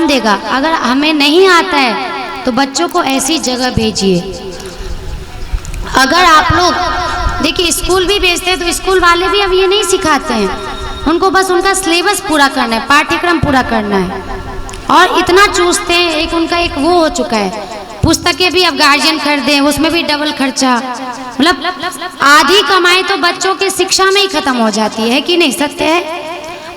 कौन देगा? अगर हमें नहीं आता है तो बच्चों को ऐसी जगह भेजिए। अगर आप लोग देखिए स्कूल भी भेजते हैं तो स्कूल वाले भी अब ये नहीं सिखाते हैं, उनको बस उनका सिलेबस पूरा करना है, पाठ्यक्रम पूरा करना है, और इतना चूसते हैं। एक उनका एक वो हो चुका है, पुस्तकें भी अब गार्जियन खरीदे, उसमें भी डबल खर्चा, मतलब आधी कमाई तो बच्चों के शिक्षा में ही खत्म हो जाती है कि नहीं? सत्य है,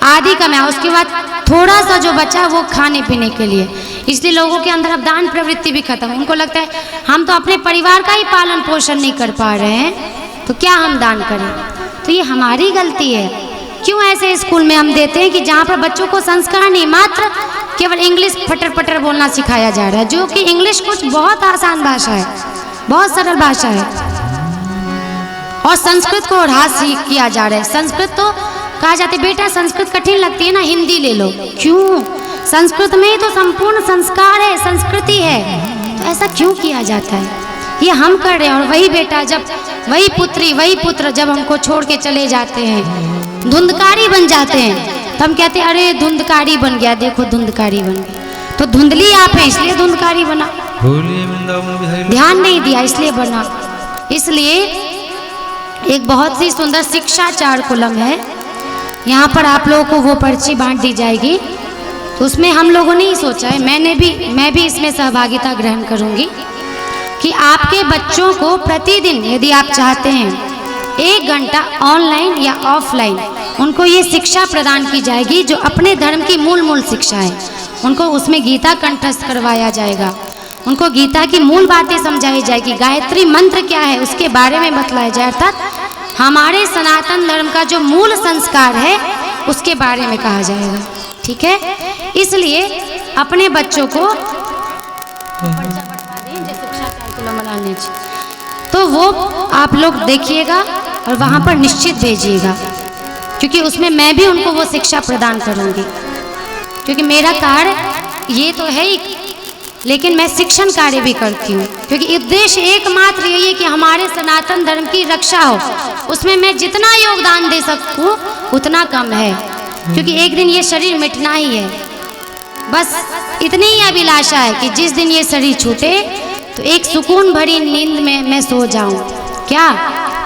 आधी कमाई, उसके बाद थोड़ा सा जो बचा वो खाने पीने के लिए। इसलिए लोगों के अंदर अब दान प्रवृत्ति भी खत्म। उनको लगता है हम तो अपने परिवार का ही पालन पोषण नहीं कर पा रहे हैं, तो क्या हम दान करें? तो ये हमारी गलती है। क्यों ऐसे स्कूल में हम देते हैं कि जहाँ पर बच्चों को संस्कार नहीं, मात्र केवल इंग्लिश फटर फटर बोलना सिखाया जा रहा है, जो कि इंग्लिश कुछ बहुत आसान भाषा है, बहुत सरल भाषा है। और संस्कृत को ह्रास किया जा रहा है। संस्कृत तो कहा जाता है बेटा संस्कृत कठिन लगती है ना, हिंदी ले लो। क्यों? संस्कृत में ही तो संपूर्ण संस्कार है, संस्कृति है, तो ऐसा क्यों किया जाता है? ये हम कर रहे हैं। और वही बेटा जब, वही पुत्री वही पुत्र जब हमको छोड़ के चले जाते हैं, धुंधकारी बन जाते हैं, तो हम कहते हैं अरे धुंधकारी बन गया, देखो धुंधकारी बन गया। तो धुंधली आप हैं इसलिए धुंधकारी बना, ध्यान नहीं दिया इसलिए बना। इसलिए एक बहुत ही सुंदर शिक्षाचार कॉलम है, यहाँ पर आप लोगों को वो पर्ची बांट दी जाएगी। तो उसमें हम लोगों ने ही सोचा है, मैं भी इसमें सहभागिता ग्रहण करूँगी कि आपके बच्चों को प्रतिदिन यदि आप चाहते हैं 1 घंटा ऑनलाइन या ऑफलाइन उनको ये शिक्षा प्रदान की जाएगी, जो अपने धर्म की मूल शिक्षा है। उनको उसमें गीता कंठस्थ करवाया जाएगा, उनको गीता की मूल बातें समझाई जाएगी, गायत्री मंत्र क्या है उसके बारे में बतलाया जाए, अर्थात हमारे सनातन धर्म का जो मूल संस्कार है उसके बारे में कहा जाएगा। ठीक है, इसलिए अपने बच्चों को तो वो आप लोग देखिएगा और वहाँ पर निश्चित भेजिएगा, क्योंकि उसमें मैं भी उनको वो शिक्षा प्रदान करूँगी। क्योंकि मेरा कार्य ये तो है ही, लेकिन मैं शिक्षण कार्य भी करती हूँ, क्योंकि उद्देश्य एकमात्र यही है कि हमारे सनातन धर्म की रक्षा हो। उसमें मैं जितना योगदान दे सकूँ उतना कम है, क्योंकि एक दिन ये शरीर मिटना ही है। बस इतनी ही अभिलाषा है कि जिस दिन ये शरीर छूटे तो एक सुकून भरी नींद में मैं सो जाऊं। क्या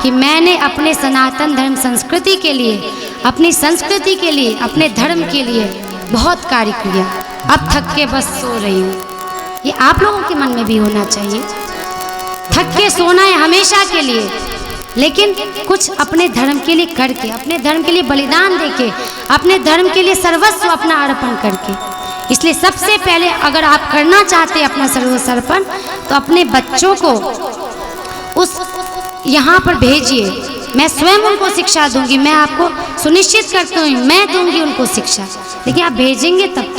कि मैंने अपने सनातन धर्म संस्कृति के लिए, अपनी संस्कृति के लिए, अपने धर्म के लिए बहुत कार्य किया, अब थक के बस सो रही हूँ। ये आप लोगों के मन में भी होना चाहिए। थक के सोना है हमेशा के लिए, लेकिन कुछ अपने धर्म के लिए करके, अपने धर्म के लिए बलिदान देके, अपने धर्म के लिए सर्वस्व अपना अर्पण करके। इसलिए सबसे पहले अगर आप करना चाहते हैं अपना सर्वस्व अर्पण, तो अपने बच्चों को उस यहाँ पर भेजिए। मैं स्वयं उनको शिक्षा दूंगी, मैं आपको सुनिश्चित करती हूँ, मैं दूंगी उनको शिक्षा, लेकिन आप भेजेंगे तब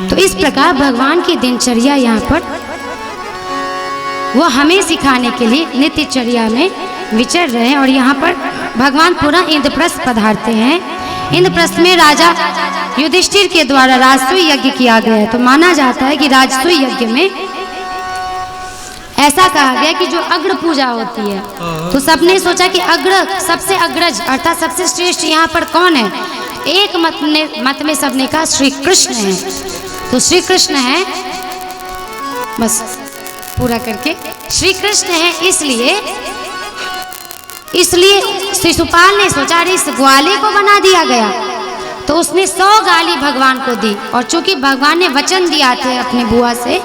तो इस प्रकार भगवान की दिनचर्या यहाँ पर वो हमें सिखाने के लिए नित्यचर्या में विचर रहे हैं। और यहाँ पर भगवान पुनः इंद्रप्रस्थ पधारते हैं। इंद्रप्रस्थ में राजा युधिष्ठिर के द्वारा राजसूय यज्ञ किया गया है। तो माना जाता है कि राजसूय यज्ञ में ऐसा कहा गया कि जो अग्र पूजा होती है, तो सबने सोचा कि अग्र, सबसे अग्रज अर्थात सबसे श्रेष्ठ यहाँ पर कौन है? एक मत में सबने कहा श्री कृष्ण है। तो श्री कृष्ण है, बस पूरा करके, श्री कृष्ण है। इसलिए शिशुपाल ने सोचा अरे इस ग्वाले को बना दिया गया, तो उसने 100 गाली भगवान को दी। और चूंकि भगवान ने वचन दिया थे अपने बुआ से,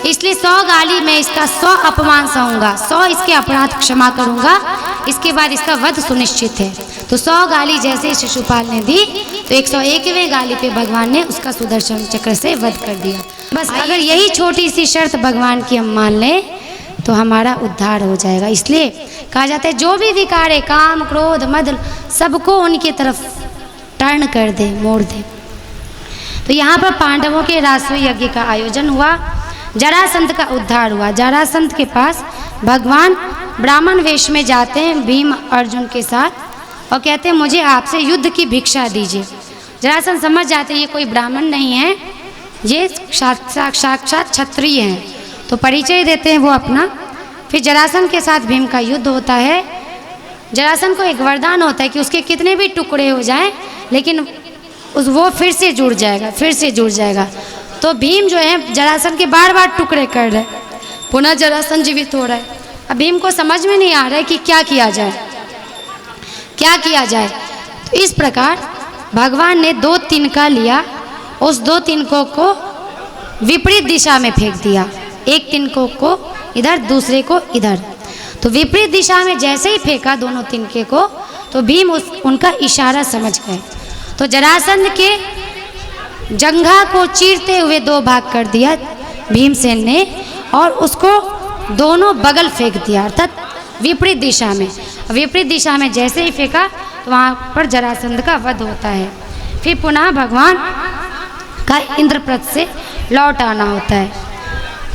इसलिए 100 गाली मैं इसका 100 अपमान सहूंगा, 100 इसके अपराध क्षमा करूंगा, इसके बाद इसका वध सुनिश्चित है। तो 100 गाली जैसे शिशुपाल ने दी, तो 101वें गाली पे भगवान ने उसका सुदर्शन चक्र से वध कर दिया। बस अगर यही छोटी सी शर्त भगवान की हम मान लें तो हमारा उद्धार हो जाएगा। इसलिए कहा जाता है जो भी विकार है, काम क्रोध मद, सबको उनकी तरफ टर्न कर दे, मोड़ दे। तो यहाँ पर पांडवों के राजसूय यज्ञ का आयोजन हुआ, जरासंध का उद्धार हुआ। जरासंध के पास भगवान ब्राह्मण वेश में जाते हैं भीम अर्जुन के साथ और कहते हैं मुझे आपसे युद्ध की भिक्षा दीजिए। जरासंध समझ जाते ये कोई ब्राह्मण नहीं है, ये साक्षात क्षत्रिय हैं। तो परिचय देते हैं वो अपना। फिर जरासंध के साथ भीम का युद्ध होता है। जरासंध को एक वरदान होता है कि उसके कितने भी टुकड़े हो जाएं, लेकिन वो फिर से जुड़ जाएगा, फिर से जुड़ जाएगा। तो भीम जो है जरासंध के बार बार टुकड़े कर रहे, पुनः जरासंध जीवित हो रहा है। अब भीम को समझ में नहीं आ रहा है कि क्या किया जाए, क्या किया जाए। तो इस प्रकार भगवान ने 2 तिनका लिया, उस 2 तिनकों को विपरीत दिशा में फेंक दिया, एक तिनकों को इधर दूसरे को इधर। तो विपरीत दिशा में जैसे ही फेंका दोनों तिनके को, तो भीम उनका इशारा समझ गए। तो जरासंध के जंघा को चीरते हुए 2 भाग कर दिया भीमसेन ने, और उसको दोनों बगल फेंक दिया, अर्थात विपरीत दिशा में। विपरीत दिशा में जैसे ही फेंका तो वहाँ पर जरासंध का वध होता है। फिर पुनः भगवान का इंद्रप्रस्थ से लौट आना होता है।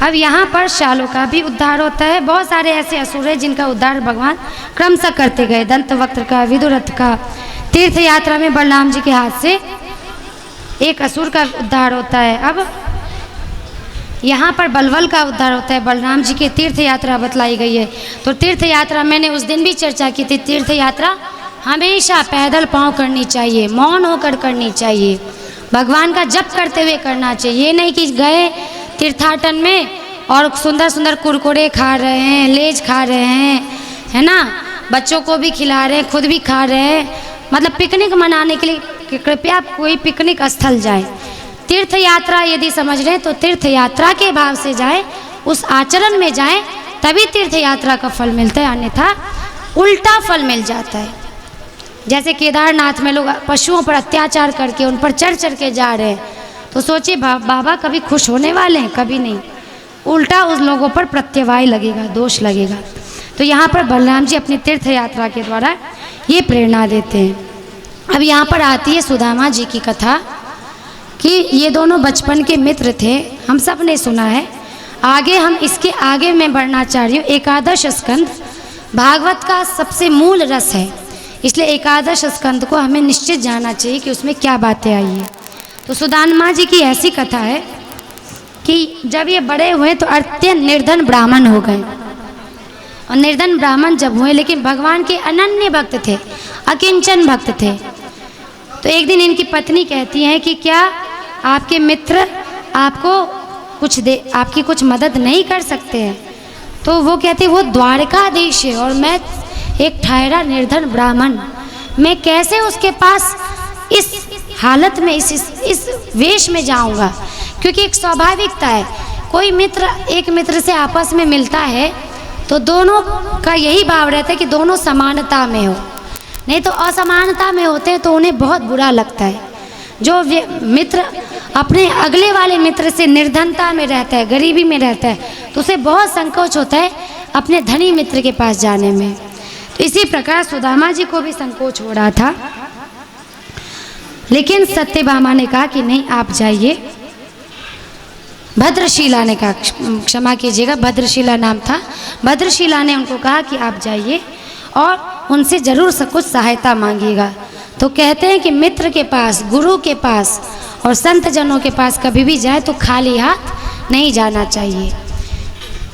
अब यहाँ पर शालों का भी उद्धार होता है। बहुत सारे ऐसे असुर हैं जिनका उद्धार भगवान क्रमशः करते गए। दंतवक्त्र का, विदुरथ का, तीर्थ यात्रा में बलराम जी के हाथ से एक असुर का उद्धार होता है। अब यहाँ पर बलवल का उद्धार होता है। बलराम जी की तीर्थ यात्रा बतलाई गई है। तो तीर्थ यात्रा मैंने उस दिन भी चर्चा की थी। तीर्थ यात्रा हमेशा पैदल पांव करनी चाहिए, मौन होकर करनी चाहिए, भगवान का जप करते हुए करना चाहिए। ये नहीं कि गए तीर्थाटन में और सुंदर सुंदर कुरकुरे खा रहे हैं, लेज खा रहे हैं, है ना, बच्चों को भी खिला रहे हैं, खुद भी खा रहे हैं। मतलब पिकनिक मनाने के लिए कृपया कोई पिकनिक स्थल जाए। तीर्थ यात्रा यदि समझ रहे हैं तो तीर्थ यात्रा के भाव से जाए, उस आचरण में जाए, तभी तीर्थ यात्रा का फल मिलता है, अन्यथा उल्टा फल मिल जाता है। जैसे केदारनाथ में लोग पशुओं पर अत्याचार करके उन पर चढ़ चढ़ के जा रहे हैं, तो सोचिए बाबा कभी खुश होने वाले हैं? कभी नहीं, उल्टा उस लोगों पर प्रत्यवाय लगेगा, दोष लगेगा। तो यहाँ पर बलराम जी अपनी तीर्थ यात्रा के द्वारा ये प्रेरणा देते हैं। अब यहाँ पर आती है सुदामा जी की कथा कि ये दोनों बचपन के मित्र थे, हम सब ने सुना है। आगे हम इसके आगे मैं बढ़ना चाह रही हूँ। एकादश स्कंद भागवत का सबसे मूल रस है, इसलिए एकादश स्कंद को हमें निश्चित जानना चाहिए कि उसमें क्या बातें आई हैं। तो सुदामा जी की ऐसी कथा है कि जब ये बड़े हुए तो अत्यंत निर्धन ब्राह्मण हो गए। और निर्धन ब्राह्मण जब हुए, लेकिन भगवान के अनन्य भक्त थे, अकिंचन भक्त थे। तो एक दिन इनकी पत्नी कहती हैं कि क्या आपके मित्र आपको आपकी कुछ मदद नहीं कर सकते हैं? तो वो कहते वो द्वारकाधीश है और मैं एक ठहरा निर्धन ब्राह्मण, मैं कैसे उसके पास इस हालत में इस वेश में जाऊंगा? क्योंकि एक स्वाभाविकता है, कोई मित्र एक मित्र से आपस में मिलता है तो दोनों का यही भाव रहता है कि दोनों समानता में हो, नहीं तो असमानता में होते हैं तो उन्हें बहुत बुरा लगता है। जो मित्र अपने अगले वाले मित्र से निर्धनता में रहता है, गरीबी में रहता है, तो उसे बहुत संकोच होता है अपने धनी मित्र के पास जाने में। तो इसी प्रकार सुदामा जी को भी संकोच हो रहा था, लेकिन सत्यभामा ने कहा कि नहीं, आप जाइए। भद्रशीला ने कहा, क्षमा कीजिएगा, भद्रशीला नाम था, भद्रशीला ने उनको कहा कि आप जाइए और उनसे ज़रूर कुछ सहायता मांगिएगा। तो कहते हैं कि मित्र के पास, गुरु के पास और संत जनों के पास कभी भी जाए तो खाली हाथ नहीं जाना चाहिए।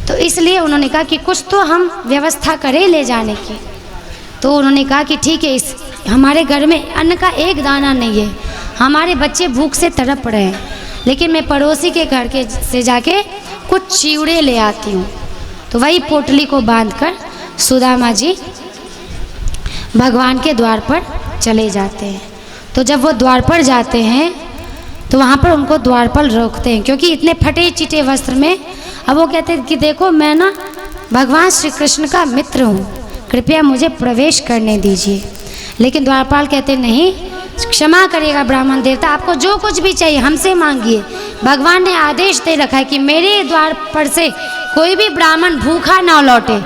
तो इसलिए उन्होंने कहा कि कुछ तो हम व्यवस्था करें ले जाने की। तो उन्होंने कहा कि ठीक है, हमारे घर में अन्न का एक दाना नहीं है, हमारे बच्चे भूख से तड़प रहे हैं, लेकिन मैं पड़ोसी के घर के से जाके कुछ चिवड़े ले आती हूँ। तो वही पोटली को बांधकर सुदामा जी भगवान के द्वार पर चले जाते हैं। तो जब वो द्वार पर जाते हैं तो वहाँ पर उनको द्वारपाल रोकते हैं, क्योंकि इतने फटे चिटे वस्त्र में। अब वो कहते हैं कि देखो, मैं ना भगवान श्री कृष्ण का मित्र हूँ, कृपया मुझे प्रवेश करने दीजिए। लेकिन द्वारपाल कहते नहीं, क्षमा करिएगा ब्राह्मण देवता, आपको जो कुछ भी चाहिए हमसे मांगिए। भगवान ने आदेश दे रखा है कि मेरे द्वार पर से कोई भी ब्राह्मण भूखा ना लौटे,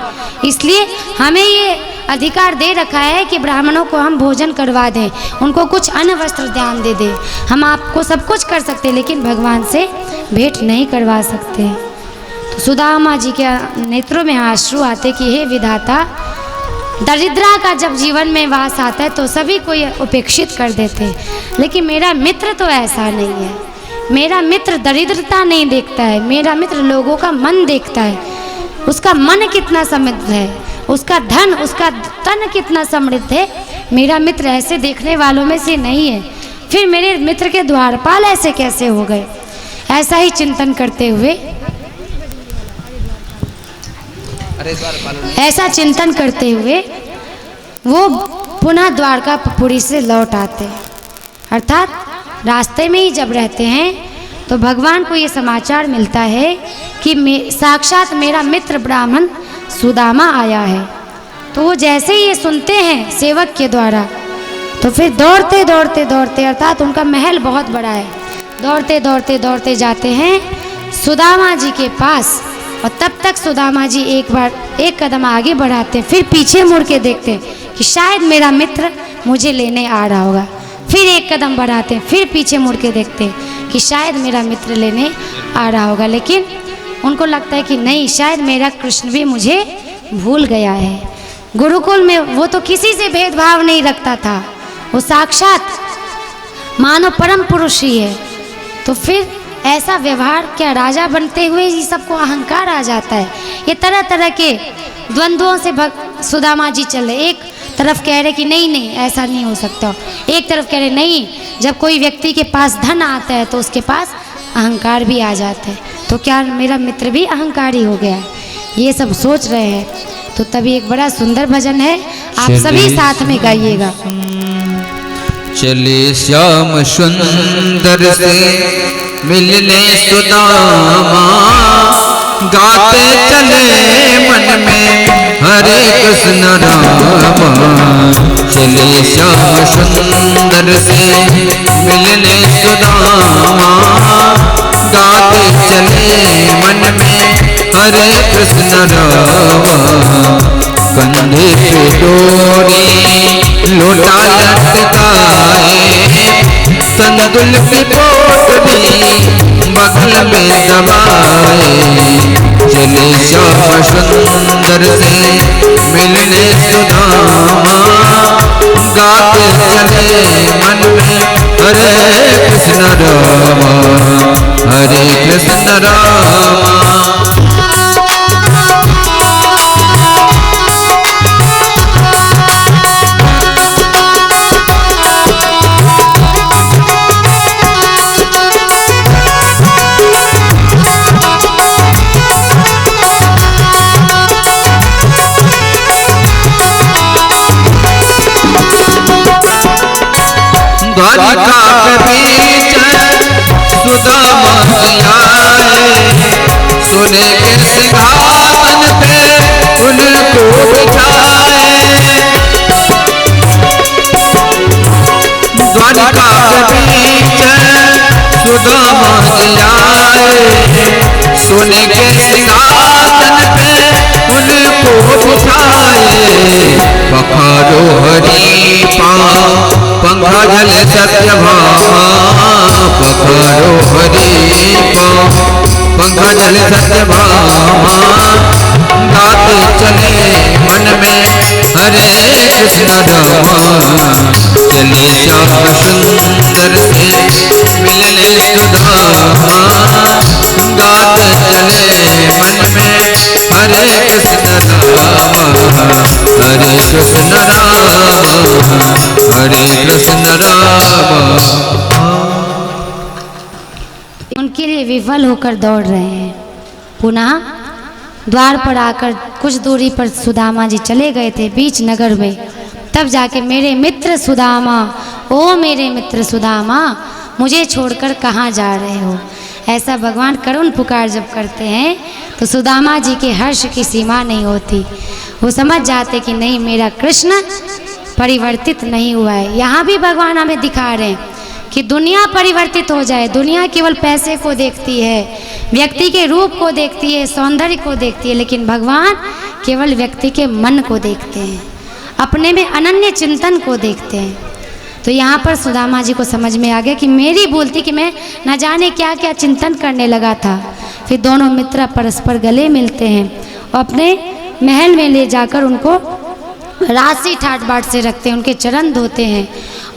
इसलिए हमें ये अधिकार दे रखा है कि ब्राह्मणों को हम भोजन करवा दें, उनको कुछ अन्न वस्त्र दान दे दें। हम आपको सब कुछ कर सकते हैं, लेकिन भगवान से भेंट नहीं करवा सकते। तो सुदामा जी के नेत्रों में आंसू आते कि हे विधाता, दरिद्रा का जब जीवन में वास आता है तो सभी को ये उपेक्षित कर देते हैं, लेकिन मेरा मित्र तो ऐसा नहीं है। मेरा मित्र दरिद्रता नहीं देखता है, मेरा मित्र लोगों का मन देखता है, उसका मन कितना समृद्ध है, उसका धन, उसका तन कितना समृद्ध है। मेरा मित्र ऐसे देखने वालों में से नहीं है। फिर मेरे मित्र के द्वारपाल ऐसे कैसे हो गए? ऐसा ही चिंतन करते हुए, ऐसा चिंतन करते हुए वो पुनः द्वारकापुरी से लौट आते हैं। अर्थात रास्ते में ही जब रहते हैं तो भगवान को ये समाचार मिलता है कि साक्षात मेरा मित्र ब्राह्मण सुदामा आया है। तो वो जैसे ही ये सुनते हैं सेवक के द्वारा, तो फिर दौड़ते दौड़ते दौड़ते, अर्थात उनका महल बहुत बड़ा है, दौड़ते दौड़ते दौड़ते जाते हैं सुदामा जी के पास। और तब तक सुदामा जी एक कदम आगे बढ़ाते हैं, फिर पीछे मुड़ के देखते हैं कि शायद मेरा मित्र मुझे लेने आ रहा होगा। फिर एक कदम बढ़ाते हैं, फिर पीछे मुड़ के देखते हैं कि शायद मेरा मित्र लेने आ रहा होगा। लेकिन उनको लगता है कि नहीं, शायद मेरा कृष्ण भी मुझे भूल गया है। गुरुकुल में वो तो किसी से भेदभाव नहीं रखता था, वो साक्षात मानव परम पुरुष ही है। तो फिर ऐसा व्यवहार, क्या राजा बनते हुए ही सबको अहंकार आ जाता है? ये तरह तरह के द्वंद्वों से सुदामा जी चले। एक तरफ कह रहे कि नहीं नहीं ऐसा नहीं हो सकता, एक तरफ कह रहे नहीं, जब कोई व्यक्ति के पास धन आता है तो उसके पास अहंकार भी आ जाता है, तो क्या मेरा मित्र भी अहंकारी हो गया? ये सब सोच रहे हैं। तो तभी एक बड़ा सुंदर भजन है, आप सभी साथ में गाइएगा। चले श्याम सुंदर से मिलने सुदामा, गाते चले मन में हरे कृष्ण रामा। चले श्याम सुंदर से मिलने सुदामा, गाते चले मन में हरे कृष्ण रामा। कंधे पे डोरी लोटा लटकाए, संदुल की पोटली बगल में दबाए। चले श्याम सुंदर से मिलने सुदामा, गाते चले मन में हरे कृष्ण रामा, हरे कृष्ण रामा। द्वारिका के बीच सुदामा जी आए, सोने के सिंहासन पे उनको बिठाए। द्वारिका के बीच सुदामा जी आए, सोने के सिंहासन पे उनको बिठाए। पखारो हरि पाँव पंखा जल सत्यभामा, पखारो हरि पाँव पंखा जल सत्यभामा। गाते चले मन में हरे कृष्ण रामा। चले श्याम सुंदर से मिलने सुदामा, गाते चले मन में हरे कृष्ण रामा, हरे कृष्ण रामा, हरे कृष्ण रामा। उनके लिए विफल होकर दौड़ रहे हैं। पुनः द्वार पर आकर कुछ दूरी पर सुदामा जी चले गए थे बीच नगर में। तब जाके मेरे मित्र सुदामा, ओ मेरे मित्र सुदामा, मुझे छोड़कर कहाँ जा रहे हो? ऐसा भगवान करुण पुकार जब करते हैं तो सुदामा जी के हर्ष की सीमा नहीं होती। वो समझ जाते कि नहीं, मेरा कृष्ण परिवर्तित नहीं हुआ है। यहाँ भी भगवान हमें दिखा रहे हैं कि दुनिया परिवर्तित हो जाए। दुनिया केवल पैसे को देखती है, व्यक्ति के रूप को देखती है, सौंदर्य को देखती है, लेकिन भगवान केवल व्यक्ति के मन को देखते हैं, अपने में अनन्य चिंतन को देखते हैं। तो यहाँ पर सुदामा जी को समझ में आ गया कि मेरी भूल थी कि मैं न जाने क्या क्या चिंतन करने लगा था। फिर दोनों मित्र परस्पर गले मिलते हैं और अपने महल में ले जाकर उनको राशि ठाट बाट से रखते हैं, उनके चरण धोते हैं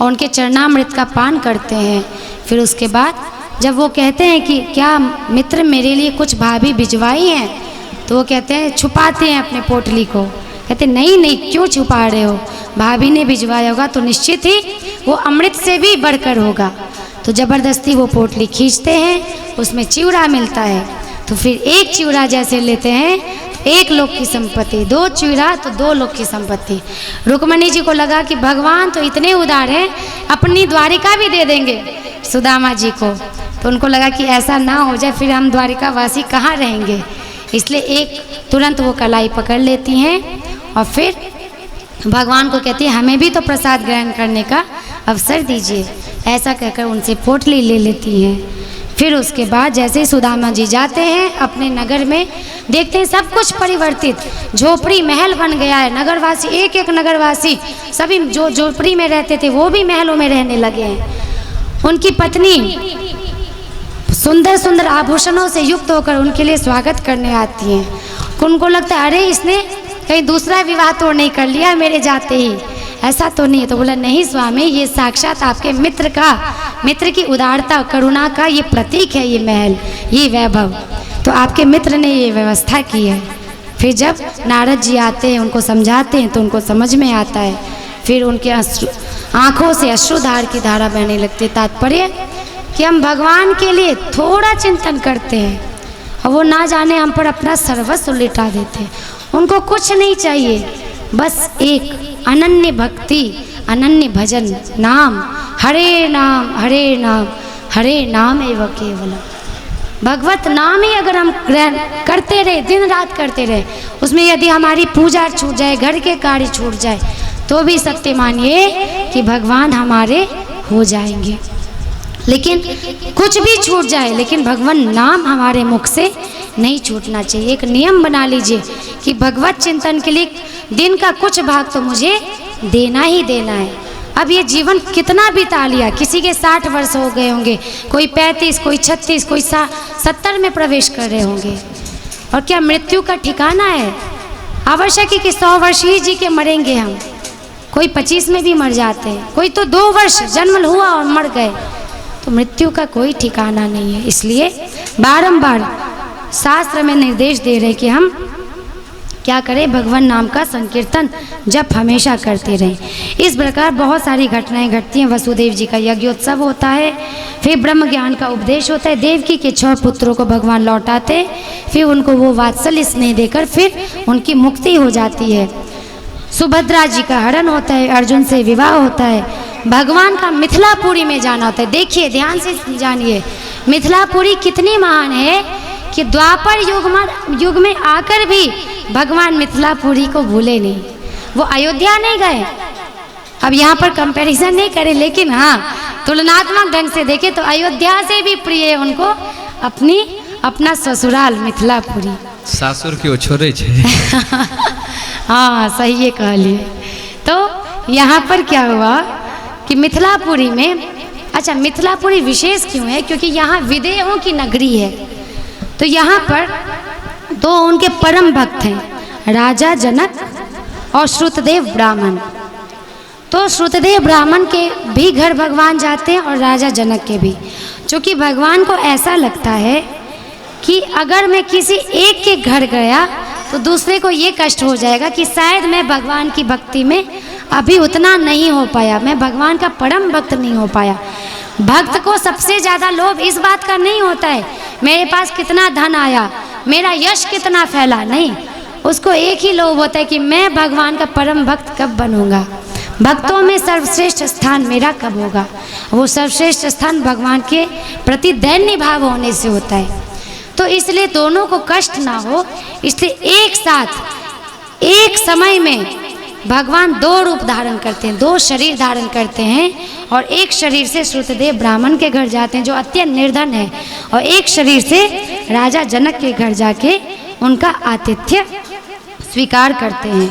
और उनके चरणामृत का पान करते हैं। फिर उसके बाद जब वो कहते हैं कि क्या मित्र मेरे लिए कुछ भाभी भिजवाई हैं, तो वो कहते हैं, छुपाते हैं अपने पोटली को, कहते नहीं नहीं क्यों छुपा रहे हो, भाभी ने भिजवाया होगा तो निश्चित ही वो अमृत से भी बढ़कर होगा। तो ज़बरदस्ती वो पोटली खींचते हैं, उसमें चिवड़ा मिलता है, तो फिर एक चिवड़ा जैसे लेते हैं, एक लोक की संपत्ति, 2 चिवड़ा तो 2 लोक की संपत्ति। रुक्मणी जी को लगा कि भगवान तो इतने उदार हैं, अपनी द्वारिका भी दे देंगे सुदामा जी को, तो उनको लगा कि ऐसा ना हो जाए, फिर हम द्वारिका वासी कहाँ रहेंगे, इसलिए एक तुरंत वो कलाई पकड़ लेती हैं और फिर भगवान को कहती है हमें भी तो प्रसाद ग्रहण करने का अवसर दीजिए, ऐसा कहकर उनसे पोटली ले लेती हैं। फिर उसके बाद जैसे ही सुदामा जी जाते हैं अपने नगर में, देखते हैं सब कुछ परिवर्तित, झोपड़ी महल बन गया है, नगरवासी एक एक नगरवासी सभी जो झोपड़ी में रहते थे वो भी महलों में रहने लगे हैं। उनकी पत्नी सुंदर सुंदर आभूषणों से युक्त होकर उनके लिए स्वागत करने आती हैं। उनको लगता है अरे इसने कहीं दूसरा विवाह तो नहीं कर लिया मेरे जाते ही, ऐसा तो नहीं है। तो बोला नहीं स्वामी, ये साक्षात आपके मित्र की उदारता करुणा का ये प्रतीक है, ये महल, ये वैभव, तो आपके मित्र ने ये व्यवस्था की है। फिर जब नारद जी आते हैं उनको समझाते हैं तो उनको समझ में आता है, फिर उनके आँखों से अश्रुधार की धारा बहने लगती। तात्पर्य कि हम भगवान के लिए थोड़ा चिंतन करते हैं और वो ना जाने हम पर अपना सर्वस्व लिटा देते हैं। उनको कुछ नहीं चाहिए, बस एक अनन्य भक्ति, अनन्य भजन, नाम, हरे नाम हरे नाम हरे नाम एवं केवलम। भगवत नाम ही अगर हम ग्रहण करते रहे, दिन रात करते रहे, उसमें यदि हमारी पूजा छूट जाए, घर के कार्य छूट जाए, तो भी सत्य मानिए कि भगवान हमारे हो जाएंगे। लेकिन कुछ भी छूट जाए, लेकिन भगवान नाम हमारे मुख से नहीं छूटना चाहिए। एक नियम बना लीजिए कि भगवत चिंतन के लिए दिन का कुछ भाग तो मुझे देना ही देना है। अब ये जीवन कितना बिता लिया, किसी के 60 वर्ष हो गए होंगे, कोई 35, कोई 36, कोई 70 में प्रवेश कर रहे होंगे, और क्या मृत्यु का ठिकाना है? आवश्यक है कि 100 वर्ष ही जी के मरेंगे हम, कोई 25 में भी मर जाते हैं, कोई तो 2 वर्ष जन्म हुआ और मर गए, तो मृत्यु का कोई ठिकाना नहीं है। इसलिए बारंबार शास्त्र में निर्देश दे रहे कि हम क्या करें, भगवान नाम का संकीर्तन जप हमेशा करते रहें। इस प्रकार बहुत सारी घटनाएं घटती हैं। वसुदेव जी का यज्ञोत्सव होता है, फिर ब्रह्म ज्ञान का उपदेश होता है, देवकी के 6 पुत्रों को भगवान लौटाते, फिर उनको वो वात्सल्य स्नेह देकर फिर उनकी मुक्ति हो जाती है। सुभद्रा जी का हरण होता है, अर्जुन से विवाह होता है, भगवान का मिथिलापुरी में जाना होता है। देखिए ध्यान से जानिए, मिथिलापुरी कितनी महान है कि द्वापर युग में आकर भी भगवान मिथिलापुरी को भूले नहीं। वो अयोध्या नहीं गए, अब यहाँ पर कंपैरिजन नहीं करें, लेकिन हाँ तुलनात्मक ढंग से देखें तो अयोध्या से भी प्रिय है उनको अपना ससुराल मिथिलापुरी। सासुर क्यों छोड़े छे। हाँ सही कहलिए। तो यहाँ पर क्या हुआ कि मिथिलापुरी में, अच्छा मिथिलापुरी विशेष क्यों है, क्योंकि यहाँ विदेहों की नगरी है। तो यहाँ पर 2 उनके परम भक्त हैं, राजा जनक और श्रुतदेव ब्राह्मण। तो श्रुतदेव ब्राह्मण के भी घर भगवान जाते हैं और राजा जनक के भी, क्योंकि भगवान को ऐसा लगता है कि अगर मैं किसी एक के घर गया तो दूसरे को ये कष्ट हो जाएगा कि शायद मैं भगवान की भक्ति में अभी उतना नहीं हो पाया, मैं भगवान का परम भक्त नहीं हो पाया। भक्त को सबसे ज़्यादा लोभ इस बात का नहीं होता है मेरे पास कितना धन आया, मेरा यश कितना फैला, नहीं, उसको एक ही लोभ होता है कि मैं भगवान का परम भक्त कब बनूंगा, भक्तों में सर्वश्रेष्ठ स्थान मेरा कब होगा। वो सर्वश्रेष्ठ स्थान भगवान के प्रति दैन्य भाव होने से होता है। तो इसलिए दोनों को कष्ट ना हो, इसलिए एक साथ एक समय में भगवान 2 रूप धारण करते हैं, 2 शरीर धारण करते हैं, और एक शरीर से श्रुतदेव ब्राह्मण के घर जाते हैं जो अत्यंत निर्धन है, और एक शरीर से राजा जनक के घर जाके उनका आतिथ्य स्वीकार करते हैं।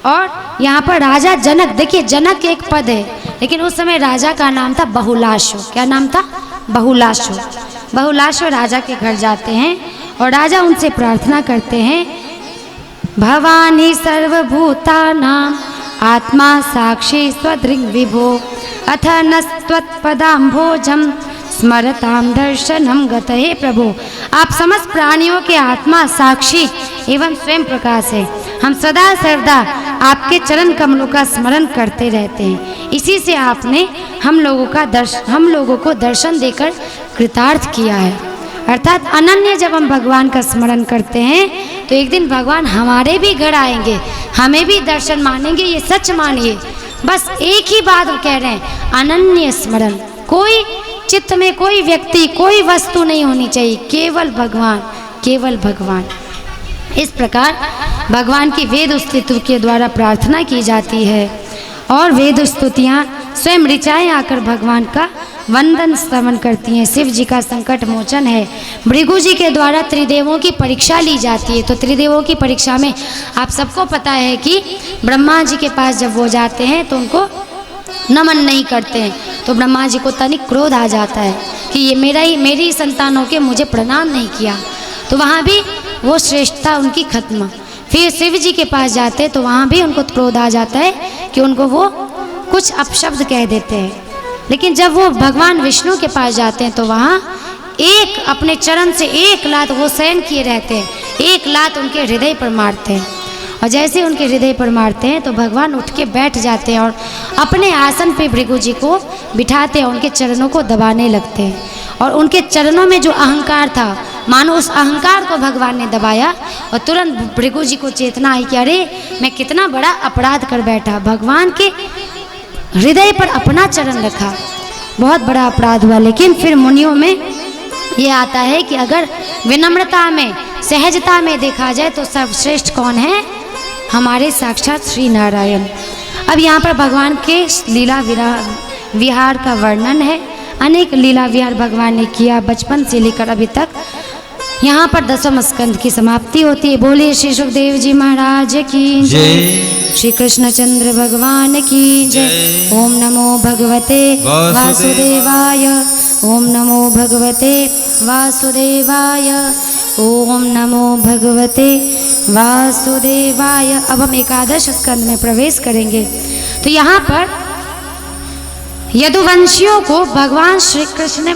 और यहाँ पर राजा जनक, देखिए जनक एक पद है, लेकिन उस समय राजा का नाम था बहुलाशो। क्या नाम था? बहुलाशो। बहुलाशो राजा के घर जाते हैं और राजा उनसे प्रार्थना करते हैं, भवानी सर्वभूतानां आत्मा साक्षी स्वदृग् विभो अथ नस्त्वत्पदाम्भोजं स्मरतां दर्शनम गत। हे प्रभु, आप समस्त प्राणियों के आत्मा साक्षी एवं स्वयं प्रकाश है, हम सदा सर्वदा आपके चरण कमलों का स्मरण करते रहते हैं। इसी से आपने हम लोगों को दर्शन देकर कृतार्थ किया है। अर्थात अनन्य जब हम भगवान का स्मरण करते हैं तो एक दिन भगवान हमारे भी घर आएंगे, हमें भी दर्शन मानेंगे, ये सच मानिए। बस एक ही बात वो कह रहे हैं, अनन्य स्मरण। कोई चित्त में कोई व्यक्ति कोई वस्तु नहीं होनी चाहिए, केवल भगवान, केवल भगवान। इस प्रकार भगवान की वेद स्तुति के द्वारा प्रार्थना की जाती है और वेद स्तुतियाँ स्वयं ऋचाएँ आकर भगवान का वंदन स्तवन करती हैं। शिव जी का संकट मोचन है। भृगु जी के द्वारा त्रिदेवों की परीक्षा ली जाती है। तो त्रिदेवों की परीक्षा में आप सबको पता है कि ब्रह्मा जी के पास जब वो जाते हैं तो उनको नमन नहीं करते हैं, तो ब्रह्मा जी को तनिक क्रोध आ जाता है कि ये मेरी संतानों के मुझे प्रणाम नहीं किया। तो वहाँ भी वो श्रेष्ठता उनकी खत्म। फिर शिव जी के पास जाते तो वहाँ भी उनको क्रोध आ जाता है कि उनको वो कुछ अपशब्द कह देते हैं। लेकिन जब वो भगवान विष्णु के पास जाते हैं तो वहाँ एक अपने चरण से एक लात वो शयन किए रहते हैं, एक लात उनके हृदय पर मारते हैं। और जैसे उनके हृदय पर मारते हैं तो भगवान उठ के बैठ जाते हैं और अपने आसन पे भृगु जी को बिठाते हैं, उनके चरणों को दबाने लगते हैं। और उनके चरणों में जो अहंकार था, मानो उस अहंकार को भगवान ने दबाया और तुरंत भृगु जी को चेतना आई कि अरे मैं कितना बड़ा अपराध कर बैठा, भगवान के हृदय पर अपना चरण रखा, बहुत बड़ा अपराध हुआ। लेकिन फिर मुनियों में ये आता है कि अगर विनम्रता में, सहजता में देखा जाए तो सर्वश्रेष्ठ कौन है? हमारे साक्षात श्री नारायण। अब यहाँ पर भगवान के लीला विहार का वर्णन है। अनेक लीला विहार भगवान ने किया बचपन से लेकर अभी तक। यहाँ पर दसम स्कंद की समाप्ति होती है। बोलिए श्री सुखदेव जी महाराज की जय, श्री कृष्णचंद्र भगवान की जय। ओम नमो भगवते वासुदेवाय, ओम नमो भगवते वासुदेवाय, ओम नमो भगवते वासुदेवाय। अब हम एकादश स्कंद में प्रवेश करेंगे। तो यहाँ पर यदुवंशियों को भगवान श्री कृष्ण ने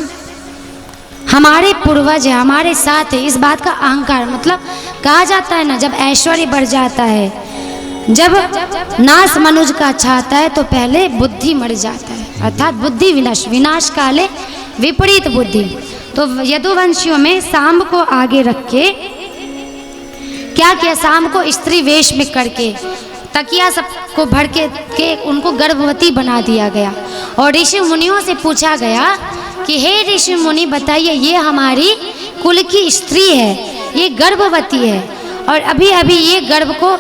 हमारे पूर्वज है, हमारे साथ है, इस बात का अहंकार, मतलब कहा जाता है ना, जब ऐश्वर्य बढ़ जाता है, जब नाश मनुज का छाता है तो पहले बुद्धि मर जाता है, अर्थात बुद्धि विनाश काले विपरीत बुद्धि। तो यदुवंशियों में सांब को आगे रख के क्या किया, सांब को स्त्री वेश में करके तकिया सबको भर के उनको गर्भवती बना दिया गया। और ऋषि मुनियों से पूछा गया कि हे ऋषि मुनि बताइए, ये हमारी कुल की स्त्री है, ये गर्भवती है और अभी अभी ये गर्भ को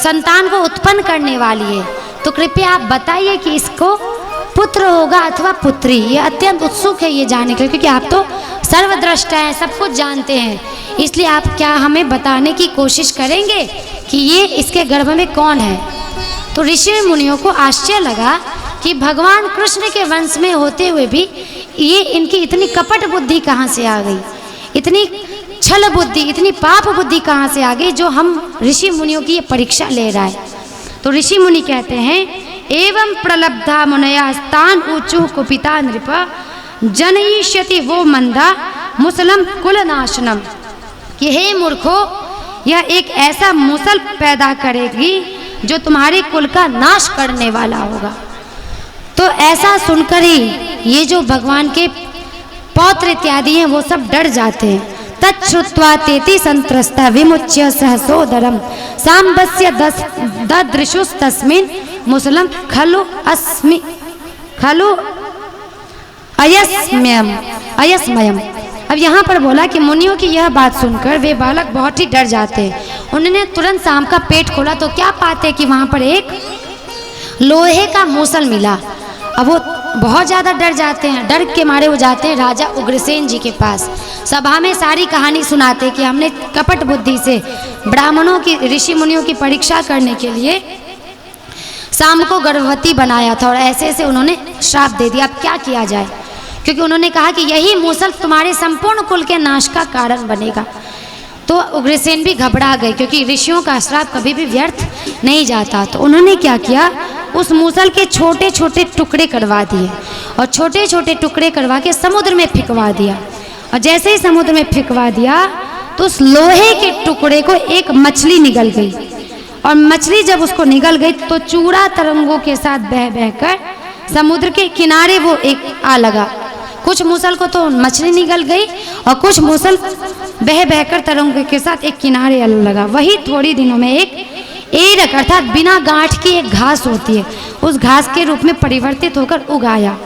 संतान को उत्पन्न करने वाली है, तो कृपया आप बताइए कि इसको पुत्र होगा अथवा पुत्री। ये अत्यंत उत्सुक है ये जानने के लिए, क्योंकि आप तो सर्वद्रष्टा हैं, सब कुछ जानते हैं, इसलिए आप क्या हमें बताने की कोशिश करेंगे कि ये इसके गर्भ में कौन है। तो ऋषि मुनियों को आश्चर्य लगा कि भगवान कृष्ण के वंश में होते हुए भी ये इनकी इतनी कपट बुद्धि कहाँ से आ गई, इतनी छल बुद्धि, इतनी पाप बुद्धि कहाँ से आ गई, जो हम ऋषि मुनियों की ये परीक्षा ले रहा है। तो ऋषि मुनि कहते हैं, एवं प्रलब्धा मुनया स्थान ऊंचू कुपिता नृप जनयिष्यति वो मंदा मुसलम कुल नाशनम, कि हे मूर्खो, यह एक ऐसा मुसल पैदा करेगी जो तुम्हारे कुल का नाश करने वाला होगा। तो ऐसा सुनकर ही ये जो भगवान के पौत्र इत्यादि हैं वो सब डर जाते हैं। तच्छ्रुत्वा तेति संत्रस्ता विमुच्य सहसोदरम सांबस्य ददृशुस्तस्मिन् मुसलम खलु अयस्मयम। अब यहाँ पर बोला कि मुनियों की यह बात सुनकर वे बालक बहुत ही डर जाते हैं। उन्होंने तुरंत सांब का पेट खोला तो क्या पाते कि वहाँ पर एक लोहे का मूसल मिला। अब वो बहुत ज़्यादा डर जाते हैं, डर के मारे वो जाते हैं राजा उग्रसेन जी के पास, सभा में सारी कहानी सुनाते कि हमने कपट बुद्धि से ब्राह्मणों की, ऋषि मुनियों की परीक्षा करने के लिए सांब को गर्भवती बनाया था और ऐसे ऐसे उन्होंने श्राप दे दिया। अब क्या किया जाए, क्योंकि उन्होंने कहा कि यही मूसल तुम्हारे संपूर्ण कुल के नाश का कारण बनेगा। तो उग्रसेन भी घबरा गए, क्योंकि ऋषियों का श्राप कभी भी व्यर्थ नहीं जाता। तो उन्होंने क्या किया, उस मूसल के छोटे छोटे टुकड़े करवा दिए और छोटे छोटे टुकड़े करवा के समुद्र में फेंकवा दिया। और जैसे ही समुद्र में फेंकवा दिया तो उस लोहे के टुकड़े को एक मछली निगल गई, और मछली जब उसको निगल गई तो चूड़ा तरंगों के साथ बह बहकर समुद्र के किनारे वो एक आ लगा। कुछ मूसल को तो मछली निगल गई और कुछ मूसल बह बहकर तरंगों के साथ एक किनारे आ लगा। वही थोड़ी दिनों में एक एरक अर्थात बिना गांठ की एक घास होती है, उस घास के रूप में परिवर्तित होकर उगाया।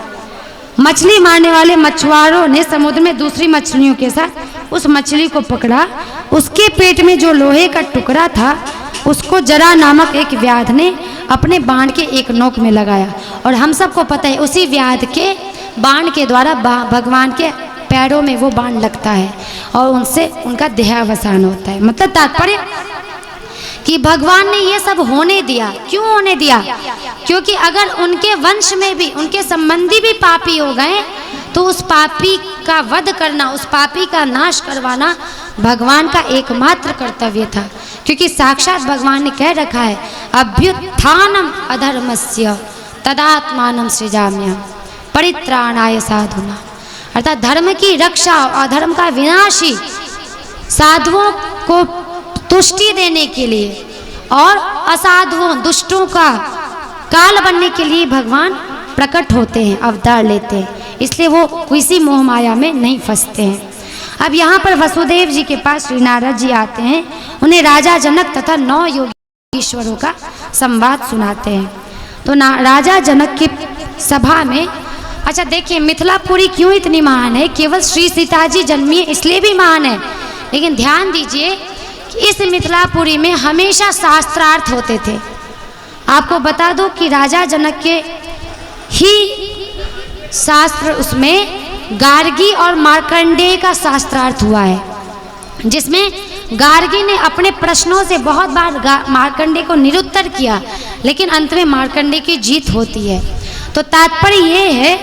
मछली मारने वाले मछुआरों ने समुद्र में दूसरी मछलियों के साथ उस मछली को पकड़ा। उसके पेट में जो लोहे का टुकड़ा था उसको जरा नामक एक व्याध ने अपने बाण के एक नोक में लगाया, और हम सबको पता है उसी व्याध के बाण के द्वारा भगवान के पैरों में वो बाण लगता है और उनसे उनका देहावसान होता है। मतलब तात्पर्य कि भगवान ने ये सब होने दिया। क्यों होने दिया? क्योंकि अगर उनके वंश में भी उनके संबंधी भी पापी हो गए तो उस पापी का वध करना, उस पापी का नाश करवाना भगवान का एकमात्र कर्तव्य था। क्योंकि साक्षात भगवान ने कह रखा है, अभ्युत्थानम अधर्मस्य तदात्मानं सृजाम्यहम् परित्राणाय साधुना, अर्थात धर्म की रक्षा और अधर्म का विनाशी साधुओं को तुष्टि देने के लिए और असाधुओं दुष्टों का काल बनने के लिए भगवान प्रकट होते हैं, अवतार लेते हैं। इसलिए वो किसी मोह माया में नहीं फंसते हैं। अब यहाँ पर वसुदेव जी के पास श्री नारद जी आते हैं, उन्हें राजा जनक तथा 9 योगीश्वरों का संवाद सुनाते हैं। तो राजा जनक की सभा में, अच्छा देखिए मिथिलापुरी क्यों इतनी महान है? केवल श्री सीता जी जन्मी है इसलिए भी महान है, लेकिन ध्यान दीजिए कि इस मिथिलापुरी में हमेशा शास्त्रार्थ होते थे। आपको बता दो कि राजा जनक के ही शास्त्र, उसमें गार्गी और मार्कंडेय का शास्त्रार्थ हुआ है, जिसमें गार्गी ने अपने प्रश्नों से बहुत बार मार्कंडेय को निरुत्तर किया, लेकिन अंत में मार्कंडेय की जीत होती है। तो तात्पर्य ये है